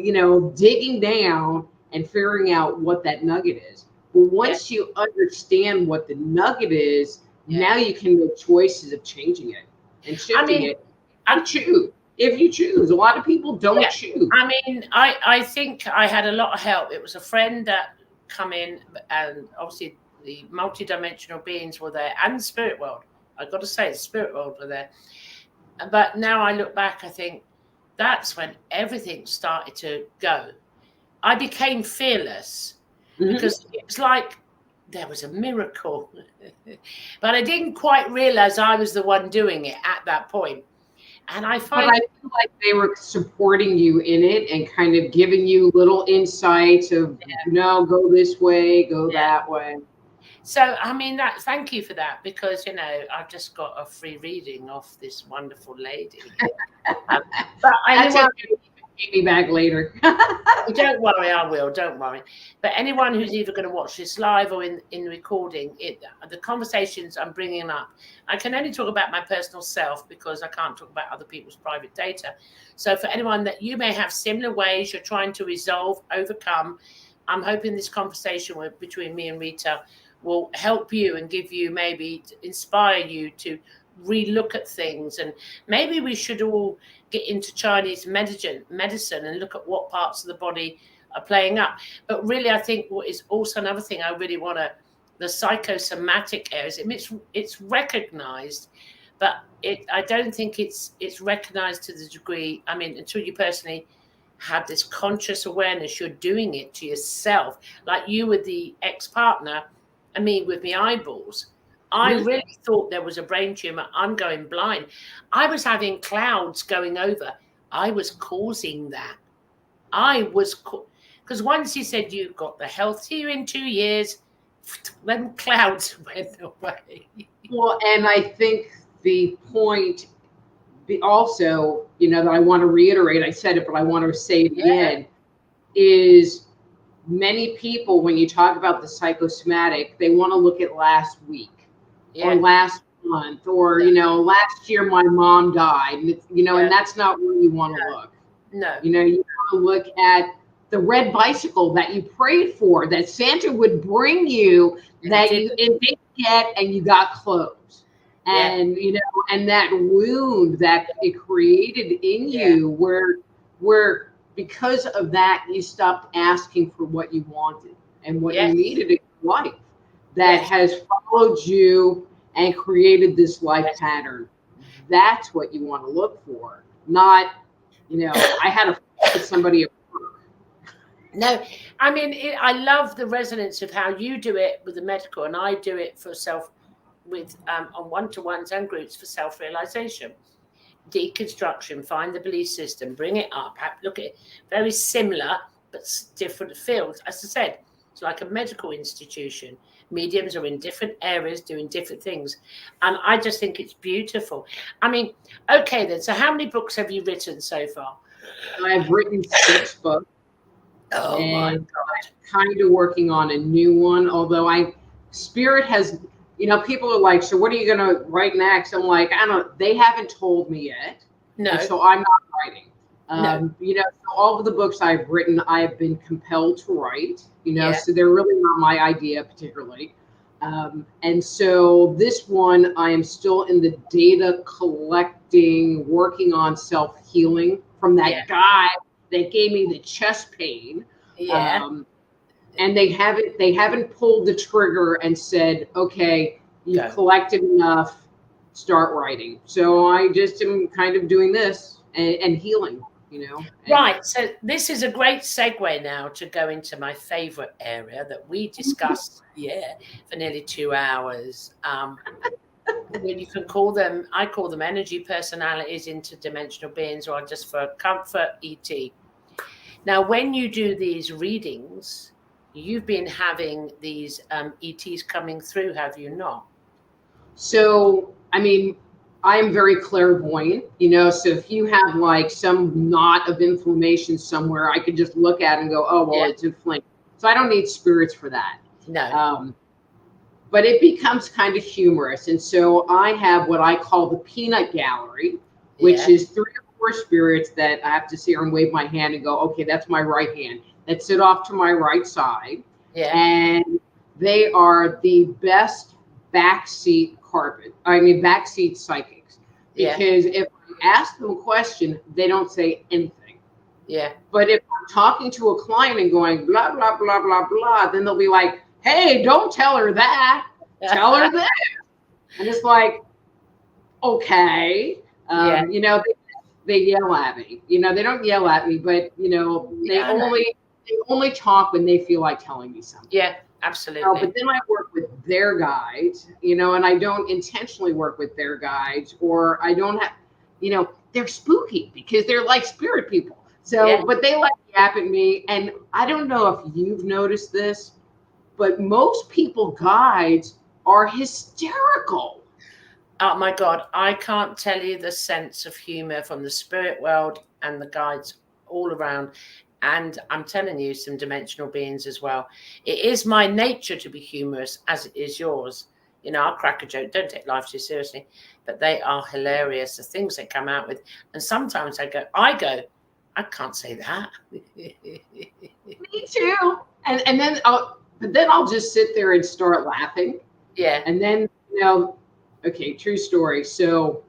digging down and figuring out what that nugget is. But once you understand what the nugget is, now you can make choices of changing it and shifting it. And choose. If you choose. A lot of people don't choose. I mean, I think I had a lot of help. It was a friend that come in, and obviously the multidimensional beings were there, and the spirit world. I've got to say, the spirit world were there. But now I look back, I think that's when everything started to go. I became fearless because it was like there was a miracle. But I didn't quite realize I was the one doing it at that point. And I feel like they were supporting you in it and kind of giving you little insights of, go this way, go that way. So, I mean, thank you for that, because, I've just got a free reading off this wonderful lady. But Get me back later. Don't worry, I will. Don't worry. But anyone who's either going to watch this live or in recording, the conversations I'm bringing up, I can only talk about my personal self because I can't talk about other people's private data. So for anyone that you may have similar ways you're trying to resolve, overcome, I'm hoping this conversation between me and Rita will help you and give you, maybe inspire you to relook at things. And maybe we should all get into Chinese medicine and look at what parts of the body are playing up. But really, I think what is also another thing I really want to, the psychosomatic areas, it's recognized, but I don't think it's recognized to the degree, I mean, until you personally have this conscious awareness, you're doing it to yourself, like you with the ex-partner and me with my eyeballs. I really thought there was a brain tumor. I'm going blind. I was having clouds going over. I was causing that. Because once he said, you've got the health here in 2 years, then clouds went away. Well, and I think the point also, that I want to reiterate, I said it, but I want to say it again, is many people, when you talk about the psychosomatic, they want to look at last week or last month, or, you know, last year my mom died, and it's, you know, and that's not where you want to look. No. You know, you want to look at the red bicycle that you prayed for, that Santa would bring you, that you didn't get, and you got clothes. And, you know, and that wound that it created in you, where because of that, you stopped asking for what you wanted and what you needed in your life, that has followed you and created this life pattern. That's what you want to look for, not, you know, I had a fight with somebody at work. No, I mean, I love the resonance of how you do it with the medical, and I do it for with on one-to-ones and groups for self-realization. Deconstruction, find the belief system, bring it up, look at it. Very similar, but different fields. As I said, it's like a medical institution. Mediums are in different areas doing different things. And I just think it's beautiful. I mean, okay then, so how many books have you written so far? I've written 6 books. Oh my God. I'm kind of working on a new one, although Spirit has, you know, people are like, so what are you going to write next? I'm like, I don't, they haven't told me yet. No. And so I'm not writing. No. You know, so all of the books I've written, I have been compelled to write, you know, so they're really not my idea particularly. And so this one, I am still in the data collecting, working on self-healing from that guy that gave me the chest pain. And they haven't pulled the trigger and said, okay, you've collected enough, start writing. So I just am kind of doing this and healing, you know. Right. So this is a great segue now to go into my favorite area that we discussed, for nearly 2 hours. You can call them, I call them energy personalities, interdimensional beings, or just for comfort, ET. Now, when you do these readings, you've been having these ETs coming through, have you not? So, I mean, I'm very clairvoyant, you know, so if you have like some knot of inflammation somewhere, I could just look at it and go, oh, well, it's inflamed. So I don't need spirits for that. No. But it becomes kind of humorous. And so I have what I call the peanut gallery, which is 3 or 4 spirits that I have to sit here and wave my hand and go, okay, that's my right hand. That sit off to my right side. And they are the best backseat psychics. Because if I ask them a question, they don't say anything. But if I'm talking to a client and going blah, blah, blah, blah, blah, then they'll be like, hey, don't tell her that. Tell her this. And it's like, okay. You know, they yell at me. You know, they don't yell at me, but, you know, they only talk when they feel like telling me something. Yeah, absolutely. But then I work with their guides, you know, and I don't intentionally work with their guides, or I don't have, you know, they're spooky because they're like spirit people. So, but they like yap at me. And I don't know if you've noticed this, but most people guides are hysterical. Oh my God, I can't tell you the sense of humor from the spirit world and the guides all around. And I'm telling you, some dimensional beings as well. It is my nature to be humorous, as it is yours. You know, I'll crack a joke. Don't take life too seriously. But they are hilarious, the things they come out with. And sometimes I go, I can't say that. Me too. And then I'll just sit there and start laughing. And then, you know, okay, true story. So,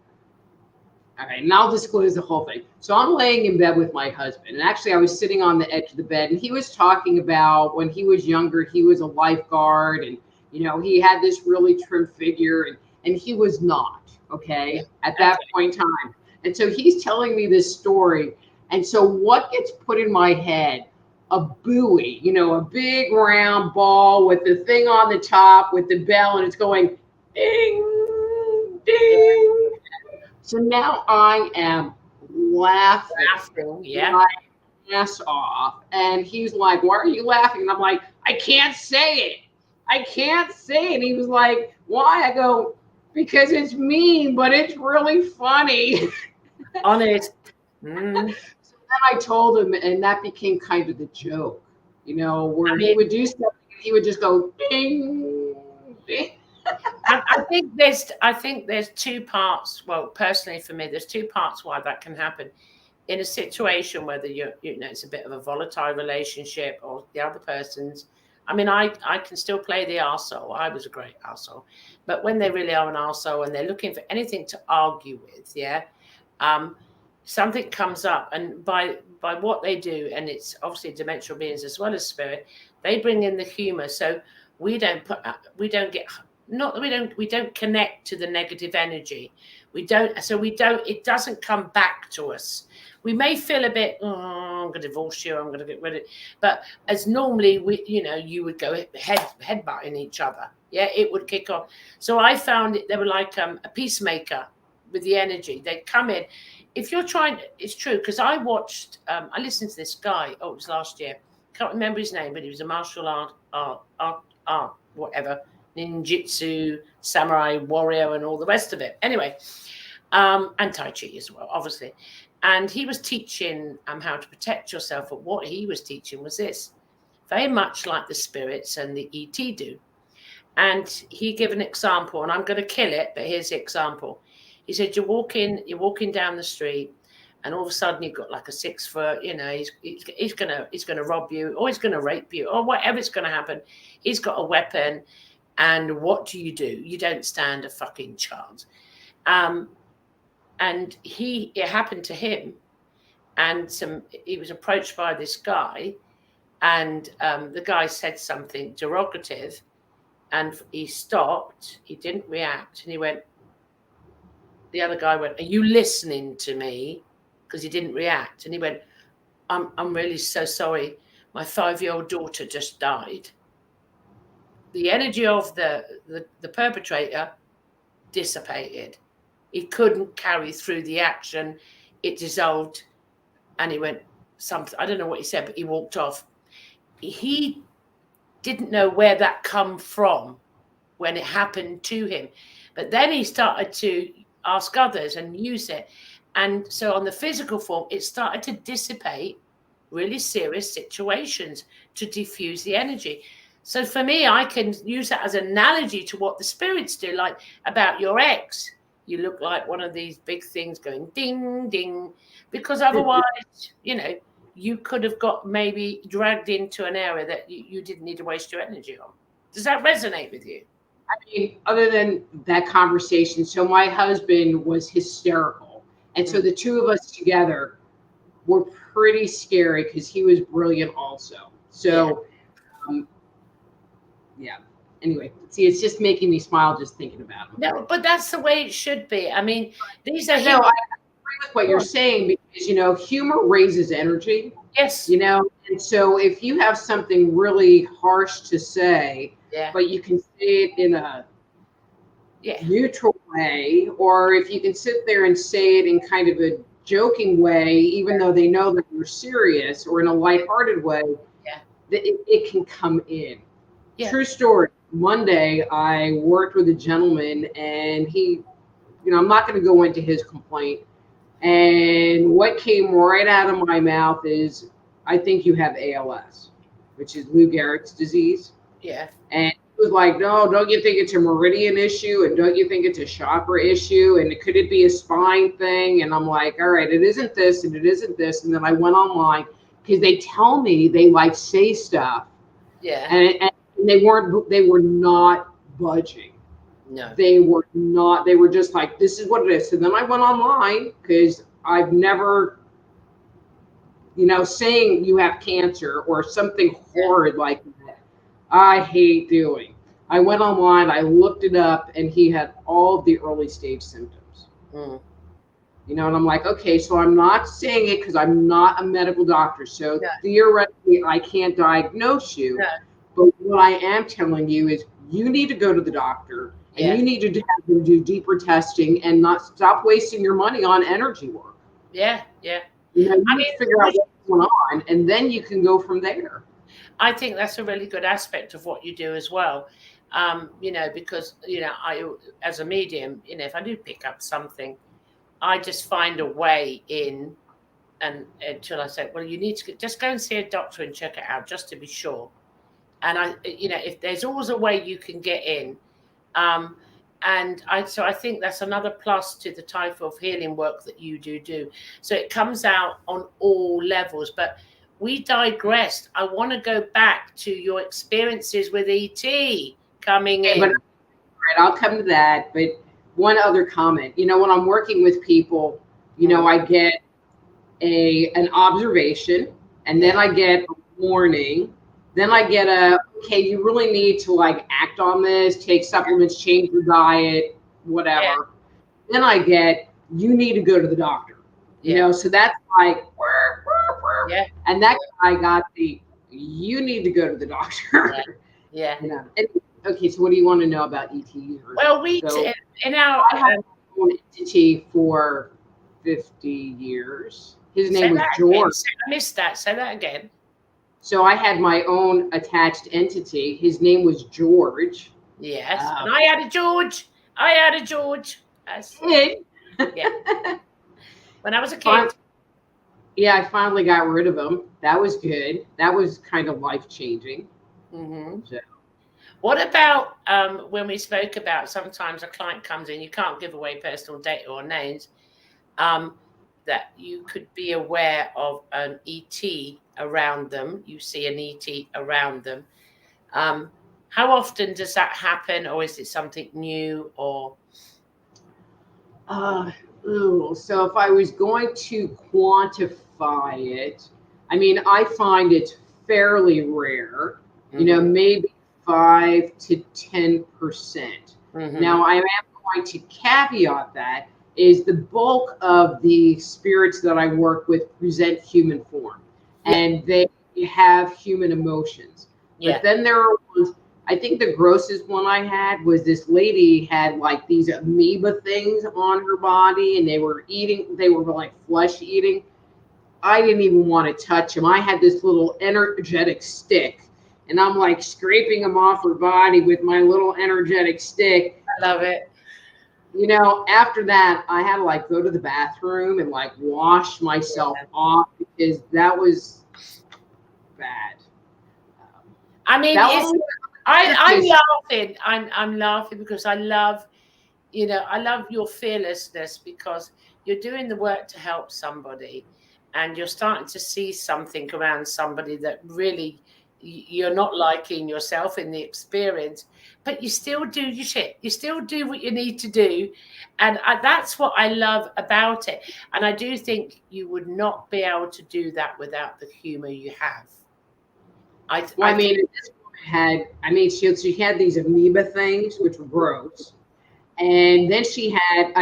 okay, and I'll disclose the whole thing. So I'm laying in bed with my husband, and actually I was sitting on the edge of the bed, and he was talking about when he was younger, he was a lifeguard, and, you know, he had this really trim figure, and he was not, okay, at that point in time. And so he's telling me this story. And so what gets put in my head? A buoy, you know, a big round ball with the thing on the top with the bell, and it's going ding, ding. So now I am laughing my ass off. And he's like, why are you laughing? And I'm like, I can't say it. I can't say it. And he was like, why? I go, because it's mean, but it's really funny. Honest. So then I told him, and that became kind of the joke, you know, where he would do something, he would just go ding, ding. I think there's two parts. Well, personally for me, there's two parts why that can happen. In a situation whether it's a bit of a volatile relationship or the other person's. I mean, I can still play the arsehole. I was a great arsehole. But when they really are an arsehole and they're looking for anything to argue with, something comes up, and by what they do, and it's obviously dimensional beings as well as spirit, they bring in the humor. So we don't connect to the negative energy. It doesn't come back to us. We may feel a bit, I'm going to divorce you, I'm going to get rid of it. But as normally, you would go headbutting each other. Yeah, it would kick off. So I found they were like a peacemaker with the energy. They'd come in. If you're trying, it's true, because I listened to this guy, it was last year. Can't remember his name, but he was a martial art, whatever, ninjutsu, samurai warrior, and all the rest of it. Anyway, and Tai Chi as well, obviously. And he was teaching how to protect yourself. But what he was teaching was this, very much like the spirits and the ET do. And he gave an example, and I'm going to kill it, but here's the example. He said, you're walking down the street, and all of a sudden you've got like a 6 foot, he's gonna rob you, or he's gonna rape you, or whatever's gonna happen. He's got a weapon, and what do? You don't stand a fucking chance. And it happened to him, and he was approached by this guy, and the guy said something derogative, and he stopped. He didn't react, and he went. The other guy went, "Are you listening to me?" Because he didn't react, and he went, "I'm really so sorry. My 5-year-old daughter just died." The energy of the perpetrator dissipated. He couldn't carry through the action. It dissolved, and he went something. I don't know what he said, but he walked off. He didn't know where that come from when it happened to him, but then he started to ask others and use it. And so on the physical form, it started to dissipate really serious situations to diffuse the energy. So for me, I can use that as an analogy to what the spirits do, like about your ex. You look like one of these big things going ding, ding, because otherwise, you could have got maybe dragged into an area that you didn't need to waste your energy on. Does that resonate with you? I mean, other than that conversation, so my husband was hysterical. And so the two of us together were pretty scary because he was brilliant also. So, Anyway, see, it's just making me smile just thinking about him. No, but that's the way it should be. I mean, these are... No, I agree with what you're saying because, humor raises energy. Yes. And so if you have something really harsh to say, but you can say it in a neutral way, or if you can sit there and say it in kind of a joking way, even though they know that you're serious, or in a lighthearted way, it can come in. Yeah. True story. Monday, I worked with a gentleman, and he, I'm not going to go into his complaint. And what came right out of my mouth is, I think you have ALS, which is Lou Gehrig's disease. Yeah. And he was like, no, don't you think it's a meridian issue? And don't you think it's a chakra issue? And could it be a spine thing? And I'm like, all right, it isn't this and it isn't this. And then I went online because they tell me they say stuff. Yeah. And they were not budging. No. They were not. They were just like, this is what it is. So then I went online because I've never, saying you have cancer or something horrid like that, I hate doing. I went online, I looked it up, and he had all of the early stage symptoms. And I'm like, okay, so I'm not saying it because I'm not a medical doctor. So theoretically, I can't diagnose you. No. But what I am telling you is you need to go to the doctor, and you need to have them do deeper testing and not stop wasting your money on energy work. Yeah, yeah. You need to figure out what's going on, and then you can go from there. I think that's a really good aspect of what you do as well. Because, I, as a medium, if I do pick up something, I just find a way in, and until I say, well, you need to just go and see a doctor and check it out just to be sure. And if there's always a way you can get in, And so I think that's another plus to the type of healing work that you do. So it comes out on all levels. But we digressed. I want to go back to your experiences with ET coming in. But, right, I'll come to that. But one other comment. When I'm working with people, I get an observation, and then I get a warning. Then I get okay, you really need to act on this, take supplements, change your diet, whatever. Yeah. Then I get, you need to go to the doctor. So that's yeah. And that guy got the, you need to go to the doctor. Yeah. Okay, so what do you want to know about ET? Well, in our I had my own entity for 50 years. His name was George. I missed that. Say that again. So I had my own attached entity. His name was George. Yes. And I had a George. Yes. Yeah. When I was a kid. I finally got rid of him. That was good. That was kind of life-changing. Mm-hmm. So. What about when we spoke about sometimes a client comes in, you can't give away personal data or names, that you could be aware of an ET around them. You see an ET around them. How often does that happen, or is it something new? Or so if I was going to quantify it, I find it fairly rare. Maybe 5 to 10%. Mm-hmm. Now I am going to caveat that is the bulk of the spirits that I work with present human form, and they have human emotions. But then there are ones, I think the grossest one I had was this lady had these amoeba things on her body, and they were flesh eating. I didn't even want to touch them. I had this little energetic stick, and I'm scraping them off her body with my little energetic stick. I love it. After that, I had to go to the bathroom and wash myself off, because that was bad. I'm laughing. I'm laughing because I love your fearlessness, because you're doing the work to help somebody, and you're starting to see something around somebody that really you're not liking yourself in the experience, but you still do your shit. You still do what you need to do. And that's what I love about it. And I do think you would not be able to do that without the humor you have. She had these amoeba things, which were gross. And then she had,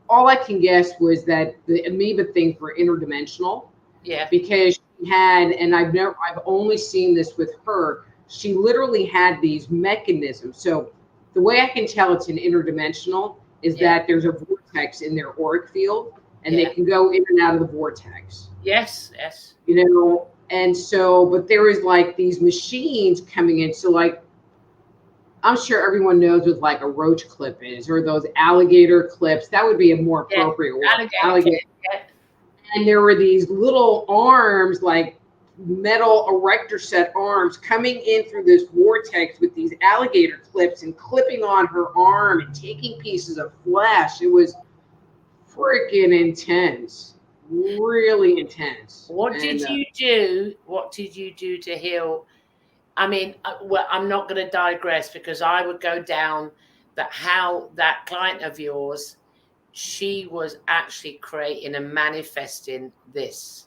all I can guess was that the amoeba things were interdimensional. Yeah. Because she had, and I've only seen this with her, she literally had these mechanisms. So the way I can tell it's an interdimensional is that there's a vortex in their auric field, and they can go in and out of the vortex. Yes. And so, but there is these machines coming in. So I'm sure everyone knows what a roach clip is, or those alligator clips. That would be a more appropriate word. Alligator. And there were these little arms, metal erector set arms, coming in through this vortex with these alligator clips and clipping on her arm and taking pieces of flesh. It was freaking intense, really intense. What did you do? What did you do to heal? I'm not going to digress, because I would go down how that client of yours, she was actually creating and manifesting this.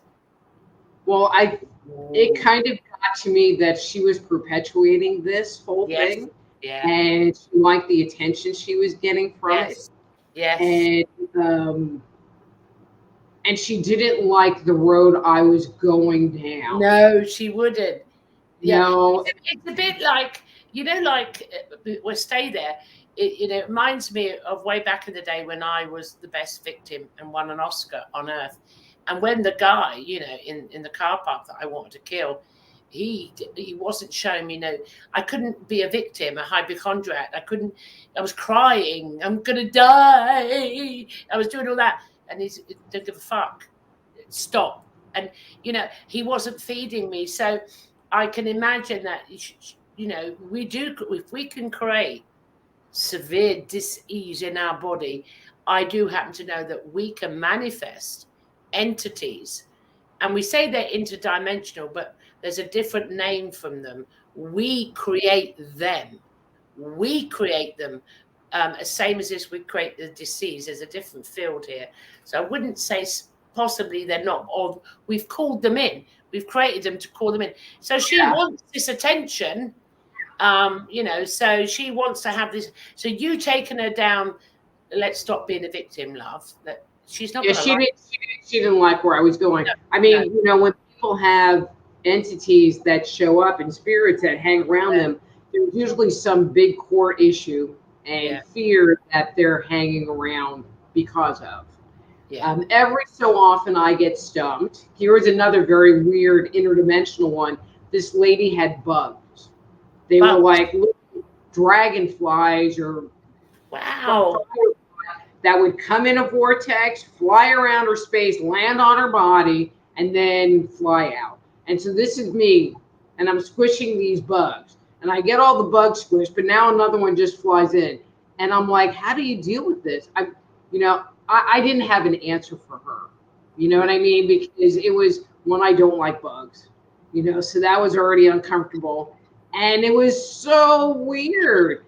Well, it kind of got to me that she was perpetuating this whole thing. Yeah. And she liked the attention she was getting from it. Yes. And she didn't like the road I was going down. No, she wouldn't. No. It's a bit we'll stay there. It reminds me of way back in the day when I was the best victim and won an Oscar on Earth. And when the guy, in the car park that I wanted to kill, he wasn't showing me I couldn't be a victim, a hypochondriac. I was crying. I'm going to die. I was doing all that. And he didn't give a fuck. Stop. And, he wasn't feeding me. So I can imagine that, we do, if we can create severe dis-ease in our body, I do happen to know that we can manifest entities. And we say they're interdimensional, but there's a different name from them. We create them. We create them. Same as this, we create the disease. There's a different field here. So I wouldn't say possibly they're not, or we've called them in. We've created them to call them in. So she wants this attention, so she wants to have this. So you taking her down, let's stop being a victim, love. That she's not. Yeah, she didn't like where I was going. No, I mean, when people have entities that show up and spirits that hang around them, there's usually some big core issue and fear that they're hanging around because of. Yeah. Every so often I get stumped. Here is another very weird interdimensional one. This lady had bugs. They were like little dragonflies or that would come in a vortex, fly around her space, land on her body, and then fly out. And so this is me, and I'm squishing these bugs. And I get all the bugs squished, but now another one just flies in. And I'm like, how do you deal with this? I didn't have an answer for her. You know what I mean? Because it was when I don't like bugs, so that was already uncomfortable. And it was so weird,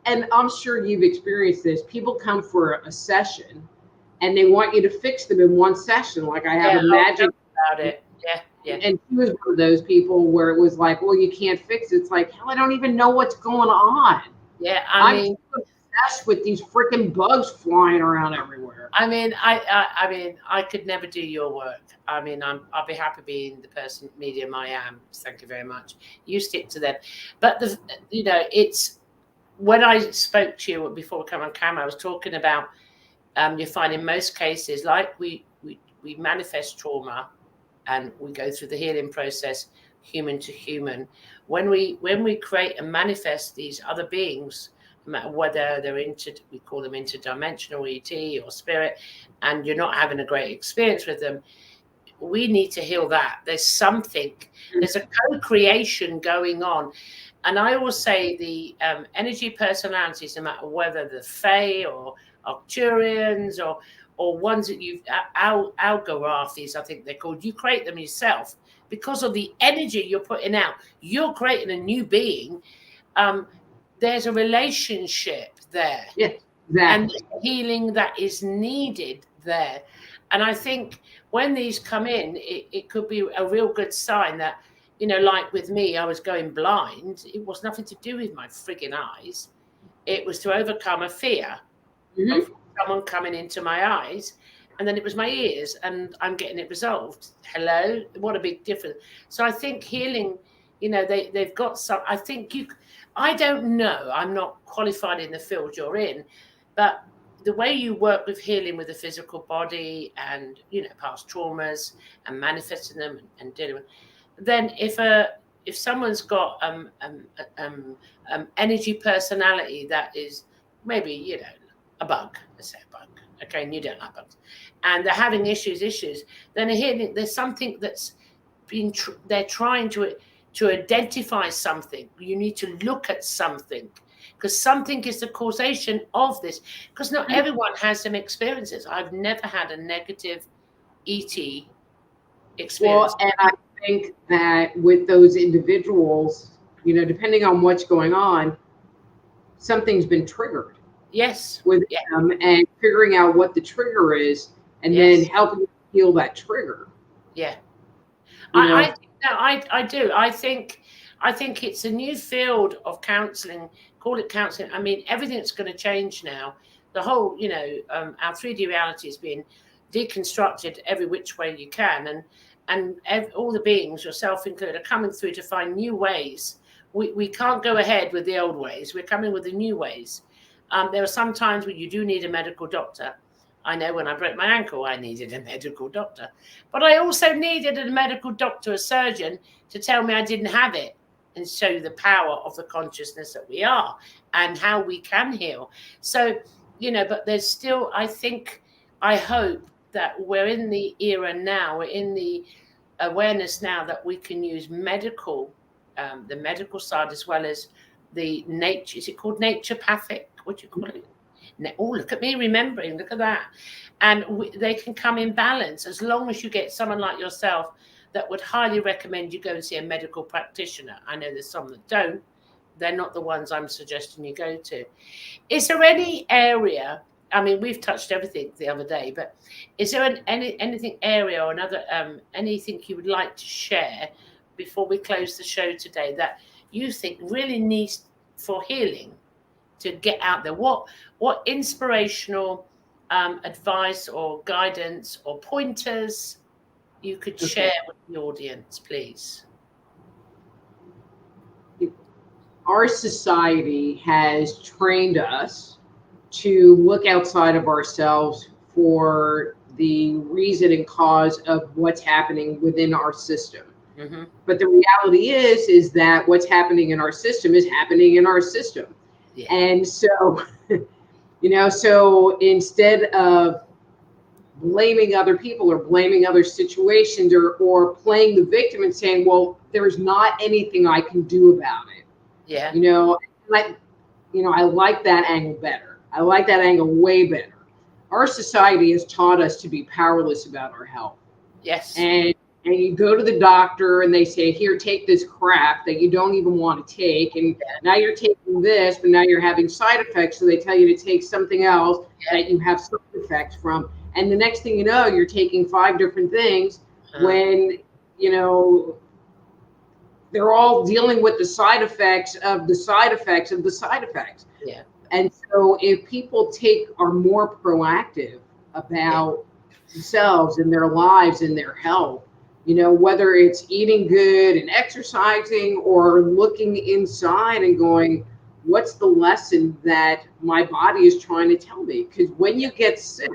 and I'm sure you've experienced this. People come for a session and they want you to fix them in one session. Like I have a magic about it. Yeah. And she was one of those people where it was like, well, you can't fix it. It's like, hell, I don't even know what's going on. Yeah. I'm obsessed with these freaking bugs flying around everywhere. I mean, I could never do your work. I mean, I'll be happy being the medium I am. Thank you very much. You stick to them. But it's, when I spoke to you before we come on camera, I was talking about you find in most cases, like we manifest trauma and we go through the healing process, human to human. When we create and manifest these other beings, no matter whether they're we call them interdimensional, ET or spirit, and you're not having a great experience with them, we need to heal that. There's a co-creation going on. And I always say the energy personalities, no matter whether the Fae or Arcturians or ones that you've, Algorathis, I think they're called, you create them yourself because of the energy you're putting out. You're creating a new being. There's a relationship there. Yeah, exactly. And healing that is needed there. And I think when these come in, it could be a real good sign that, like with me, I was going blind. It was nothing to do with my frigging eyes. It was to overcome a fear of someone coming into my eyes. And then it was my ears, and I'm getting it resolved. Hello? What a big difference. So I think healing, they've got some, I think I don't know. I'm not qualified in the field you're in, but the way you work with healing with the physical body and, past traumas and manifesting them and dealing with, then if someone's got energy personality that is maybe, a bug, let's say a bug, okay, and you don't like bugs, and they're having issues, then healing, there's something that's they're trying to identify something. You need to look at something, because something is the causation of this, because not everyone has some experiences. I've never had a negative ET experience. Well, and I think that with those individuals, depending on what's going on, something's been triggered. Yes. With them, and figuring out what the trigger is, and then helping heal that trigger. Yeah. I do. I think it's a new field of counseling. Call it counseling. I mean, everything's going to change now. The whole, our 3D reality is being deconstructed every which way you can, and all the beings, yourself included, are coming through to find new ways. We can't go ahead with the old ways. We're coming with the new ways. There are some times when you do need a medical doctor. I know when I broke my ankle, I needed a medical doctor. But I also needed a medical doctor, a surgeon, to tell me I didn't have it and show the power of the consciousness that we are and how we can heal. So, but there's still, I hope that we're in the era now, we're in the awareness now that we can use medical, the medical side as well as the nature, is it called naturopathic? What do you call it? Oh, look at me remembering, look at that. And they can come in balance as long as you get someone like yourself that would highly recommend you go and see a medical practitioner. I know there's some that don't. They're not the ones I'm suggesting you go to. Is there any area, I mean, we've touched everything the other day, but is there anything area or another, anything you would like to share before we close the show today that you think really needs for healing to get out there? What inspirational advice or guidance or pointers you could share with the audience, please? Our society has trained us to look outside of ourselves for the reason and cause of what's happening within our system. Mm-hmm. But the reality is that what's happening in our system is happening in our system. Yeah. And so, so instead of blaming other people or blaming other situations or playing the victim and saying, well, there's not anything I can do about it. Yeah. I like that angle better. I like that angle way better. Our society has taught us to be powerless about our health. Yes. And you go to the doctor and they say, here, take this crap that you don't even want to take. And now you're taking this, but now you're having side effects. So they tell you to take something else that you have side effects from. And the next thing you know, you're taking 5 different things when, they're all dealing with the side effects of the side effects of the side effects. Yeah. And so if people are more proactive about themselves and their lives and their health, whether it's eating good and exercising or looking inside and going, what's the lesson that my body is trying to tell me? Because when you get sick,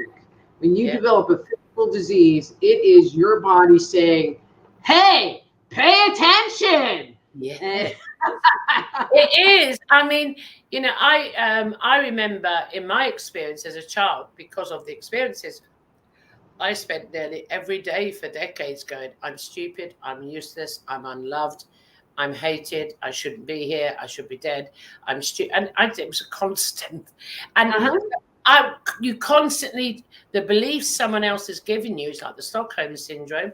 when you develop a physical disease, it is your body saying, hey, pay attention. Yeah. It is. I mean, I remember in my experience as a child, because of the experiences, I spent nearly every day for decades going, I'm stupid, I'm useless, I'm unloved, I'm hated, I shouldn't be here, I should be dead, I'm stupid. And it was a constant. And you constantly, the beliefs someone else has given you, it's like the Stockholm syndrome,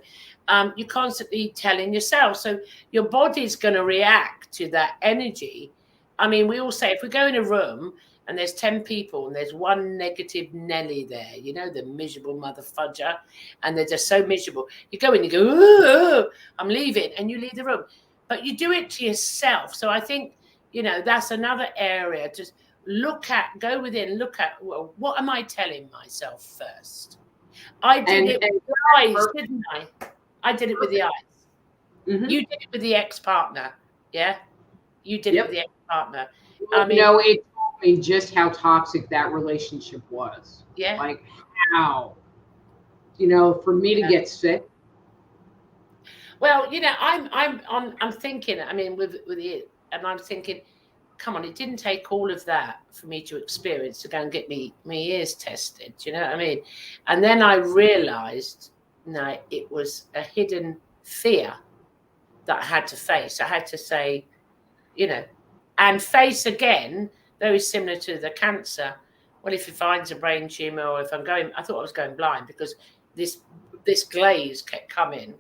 you're constantly telling yourself. So your body's going to react to that energy. I mean, we all say, if we go in a room and there's 10 people and there's one negative Nelly there, the miserable mother fudger, and they're just so miserable. You go in, you go, oh, I'm leaving, and you leave the room. But you do it to yourself. So I think, that's another area. Just go within, look at, well, what am I telling myself first? I did it with the eyes, didn't I? I did it with the eyes. Mm-hmm. You did it with the ex-partner. Yeah? You did it with the ex-partner. It taught me just how toxic that relationship was. Yeah. Like how, for me to get sick. Well, I'm thinking, I mean, with it, and I'm thinking, come on, it didn't take all of that for me to experience to go and get my ears tested. Do you know what I mean? And then I realized, no, it was a hidden fear that I had to face. I had to say, and face again, very similar to the cancer. Well, if it finds a brain tumor, or if I thought I was going blind because this glaze kept coming.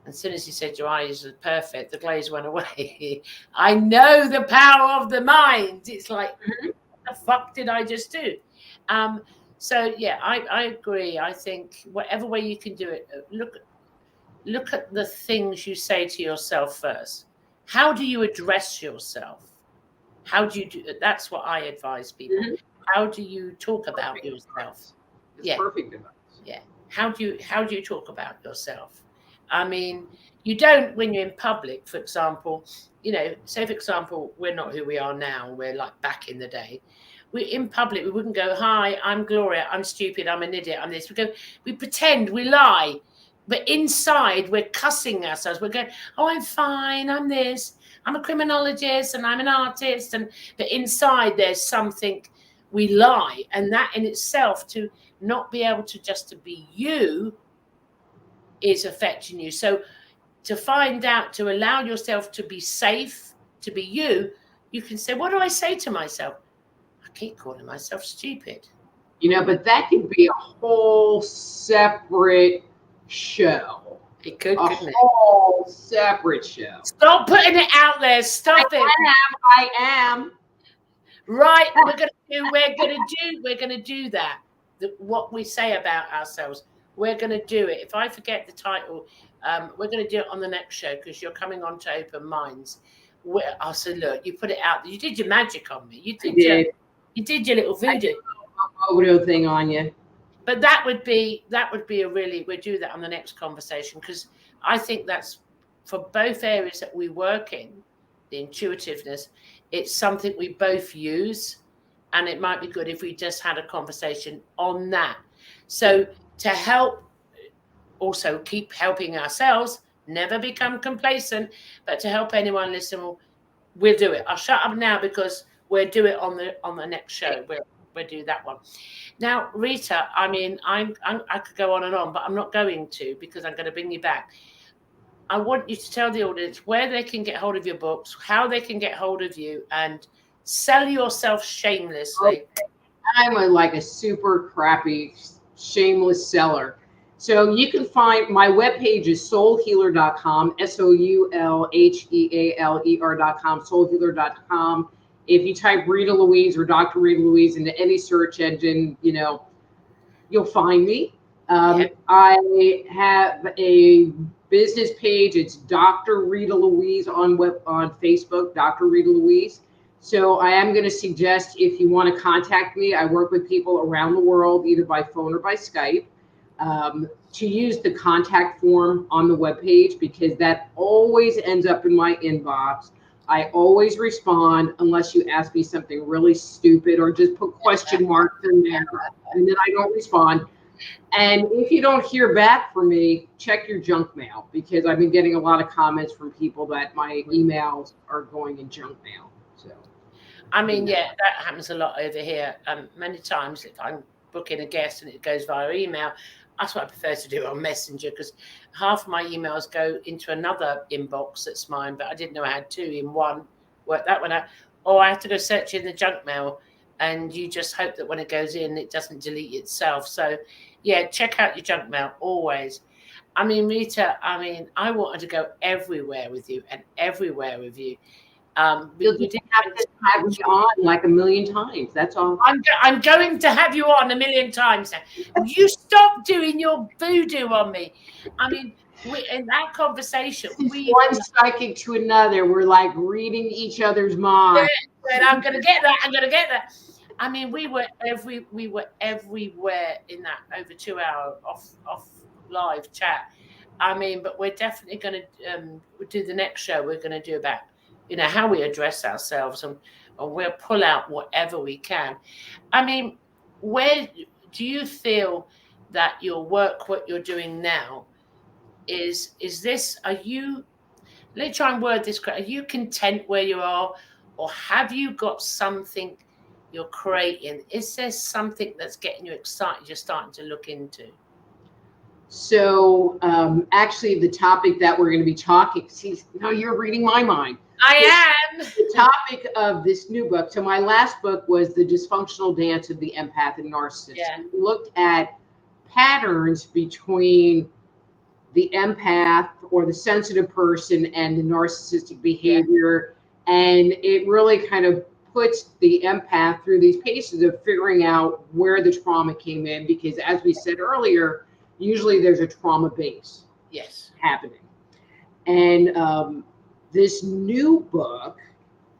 And as soon as he said your eyes are perfect, the glaze went away. I know the power of the mind. It's like, what the fuck did I just do? So yeah, I agree. I think whatever way you can do it, look at the things you say to yourself first. How do you address yourself? How do you do? That's what I advise people. Mm-hmm. How do you talk about yourself? Perfect advice. Yeah. How do you talk about yourself? I mean, you don't when you're in public, for example, say, for example, we're not who we are now. We're like back in the day. We're in public. We wouldn't go, hi, I'm Gloria. I'm stupid. I'm an idiot. I'm this. We pretend, we lie. But inside, we're cussing ourselves. We're going, oh, I'm fine. I'm this. I'm a criminologist and I'm an artist. But inside, there's something we lie. And that in itself, to not be able to be you, is affecting you. So to find out, to allow yourself to be safe, to be you, you can say, what do I say to myself? I keep calling myself stupid. You know, but that could be a whole separate show. It could, couldn't it? A whole separate show. Stop putting it out there. Stop it. I am. Right. We're gonna do that. What we say about ourselves. We're gonna do it. If I forget the title, we're gonna do it on the next show because you're coming on to Open Minds. I said, look, you put it out. You did your magic on me. You did your little voodoo. Photo thing on you. But that would be a really, we'll do that on the next conversation because I think that's for both areas that we work in, the intuitiveness, it's something we both use, and it might be good if we just had a conversation on that. So to help also keep helping ourselves, never become complacent, but to help anyone listen, we'll do it. I'll shut up now because we'll do it on the next show. We'll do that one. Now, Rita, I mean, I could go on and on, but I'm not going to because I'm going to bring you back. I want you to tell the audience where they can get hold of your books, how they can get hold of you, and sell yourself shamelessly. I'm like a super crappy, shameless seller. So you can find my webpage is soulhealer.com, soulhealer.com, soulhealer.com. If you type Rita Louise or Dr. Rita Louise into any search engine, you know, you'll find me. I have a business page. It's Dr. Rita Louise on Facebook, Dr. Rita Louise. So I am going to suggest if you want to contact me, I work with people around the world, either by phone or by Skype, to use the contact form on the webpage because that always ends up in my inbox. I always respond unless you ask me something really stupid or just put question marks in there and then I don't respond. And if you don't hear back from me, check your junk mail because I've been getting a lot of comments from people that my emails are going in junk mail. So, I mean, yeah, that happens a lot over here. Many times if I'm booking a guest and it goes via email, that's what I prefer to do on Messenger because half of my emails go into another inbox that's mine, but I didn't know I had two in one. Work that one out. Or I have to go search in the junk mail and you just hope that when it goes in, it doesn't delete itself. So, yeah, check out your junk mail always. I mean, Rita, I wanted to go everywhere with you and everywhere with you. You didn't have to have me on like a million times. That's all. I'm going to have you on a million times now. You stop doing your voodoo on me. I mean, in that conversation, one psychic to another. We're like reading each other's minds. I'm going to get that. I'm going to get that. I mean, we were everywhere in that over 2 hour off live chat. I mean, but we're definitely going to do the next show. We're going to do about, you know, how we address ourselves and we'll pull out whatever we can. I mean, where do you feel that your work, what you're doing now is this, let me try and word this correctly. Are you content where you are or have you got something you're creating? Is there something that's getting you excited you're starting to look into? So actually the topic that we're going to be talking, now you're reading my mind. I am. The topic of this new book. So my last book was The Dysfunctional Dance of the Empath and Narcissist. Yeah. We looked at patterns between the empath or the sensitive person and the narcissistic behavior. Yeah. And it really kind of puts the empath through these paces of figuring out where the trauma came in. Because as we said earlier, usually there's a trauma base happening. And this new book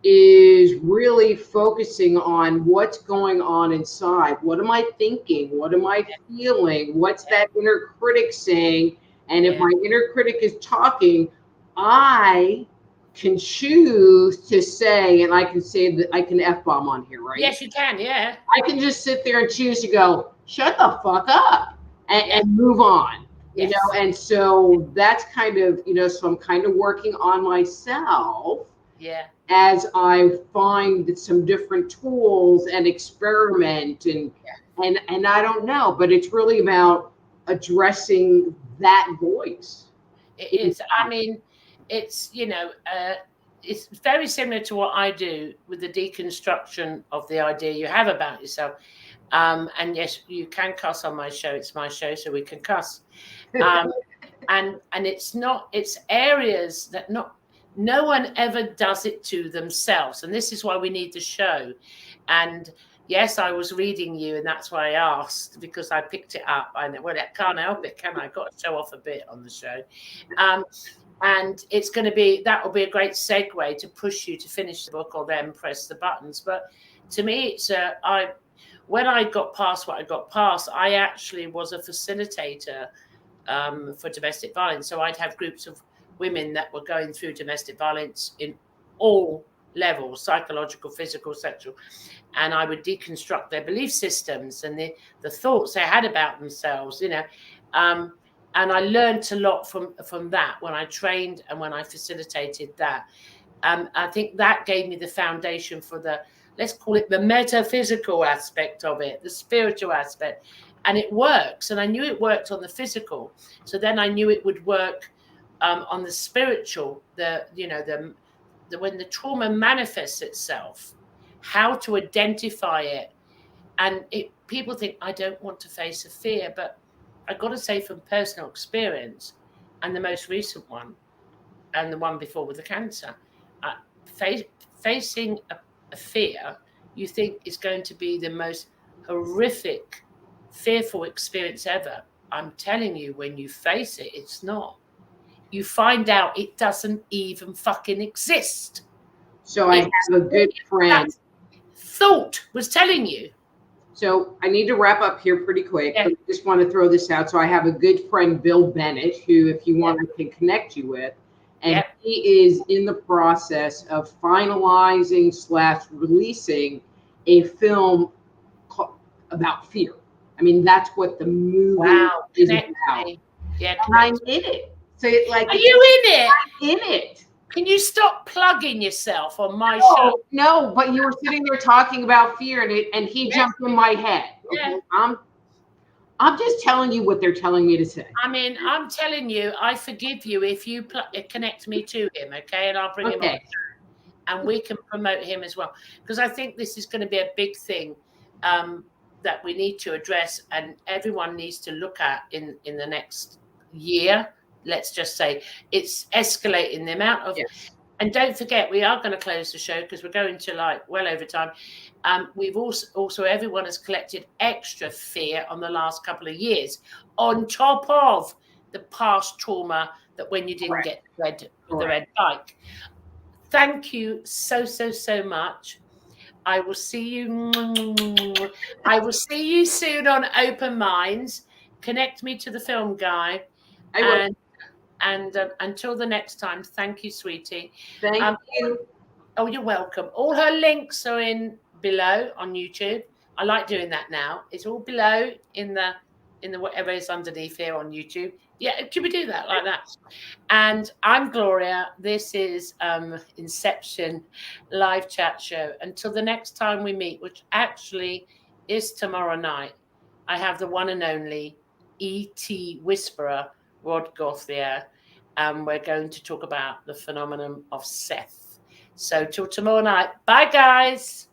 is really focusing on what's going on inside. What am I thinking? What am I feeling? What's that inner critic saying? And if my inner critic is talking, I can choose to say, and I can say that I can F-bomb on here, right? Yes, you can, yeah. I can just sit there and choose to go, shut the fuck up and move on. Yes. You know, and so that's kind of, you know, so I'm kind of working on myself as I find some different tools and experiment and I don't know, but it's really about addressing that voice. It is. I mean, it's, you know, it's very similar to what I do with the deconstruction of the idea you have about yourself. And yes, you can cuss on my show. It's my show, so we can cuss. And it's not, it's areas that no one ever does it to themselves. And this is why we need the show. And yes, I was reading you, and that's why I asked, because I picked it up. I can't help it, can I? I've got to show off a bit on the show. And it's going to be, that will be a great segue to push you to finish the book or then press the buttons. But to me, it's when I got past what I got past, I actually was a facilitator for domestic violence. So I'd have groups of women that were going through domestic violence in all levels, psychological, physical, sexual. And I would deconstruct their belief systems and the thoughts they had about themselves, you know. And I learned a lot from that when I trained and when I facilitated that. I think that gave me the foundation for the, let's call it the metaphysical aspect of it, the spiritual aspect. And it works. And I knew it worked on the physical. So then I knew it would work on the spiritual, when the trauma manifests itself, how to identify it. And people think, I don't want to face a fear, but I've got to say from personal experience, and the most recent one, and the one before with the cancer, facing a fear you think is going to be the most horrific, fearful experience ever. I'm telling you, when you face it, it's not. You find out it doesn't even fucking exist. So I have a good friend. Thought was telling you. So I need to wrap up here pretty quick. Yeah. But I just want to throw this out. So I have a good friend, Bill Bennett, who, if you want, I can connect you with. And he is in the process of finalizing / releasing a film about fear. I mean, that's what the movie is about. Yeah, and I'm in it. So are you in it? I'm in it. Can you stop plugging yourself on my show? No, but you were sitting there talking about fear, and he jumped in my head. Okay? Yeah. I'm just telling you what they're telling me to say. I mean, I'm telling you, I forgive you if you connect me to him, okay? And I'll bring him on, and we can promote him as well, because I think this is going to be a big thing that we need to address, and everyone needs to look at in the next year. Let's just say it's escalating the amount of, and don't forget, we are going to close the show because we're going to well over time. We've also everyone has collected extra fear on the last couple of years, on top of the past trauma that when you didn't get the red bike. Thank you so much. I will see you. I will see you soon on Open Minds. Connect me to the film guy. I will. And until the next time, thank you, sweetie. Thank you. Oh, you're welcome. All her links are in below on YouTube. I like doing that now. It's all below in the whatever is underneath here on YouTube. Yeah, can we do that like that? And I'm Gloria. This is Inception live chat show. Until the next time we meet, which actually is tomorrow night, I have the one and only E.T. Whisperer, Rod Gothlier, and we're going to talk about the phenomenon of Seth. So till tomorrow night. Bye, guys.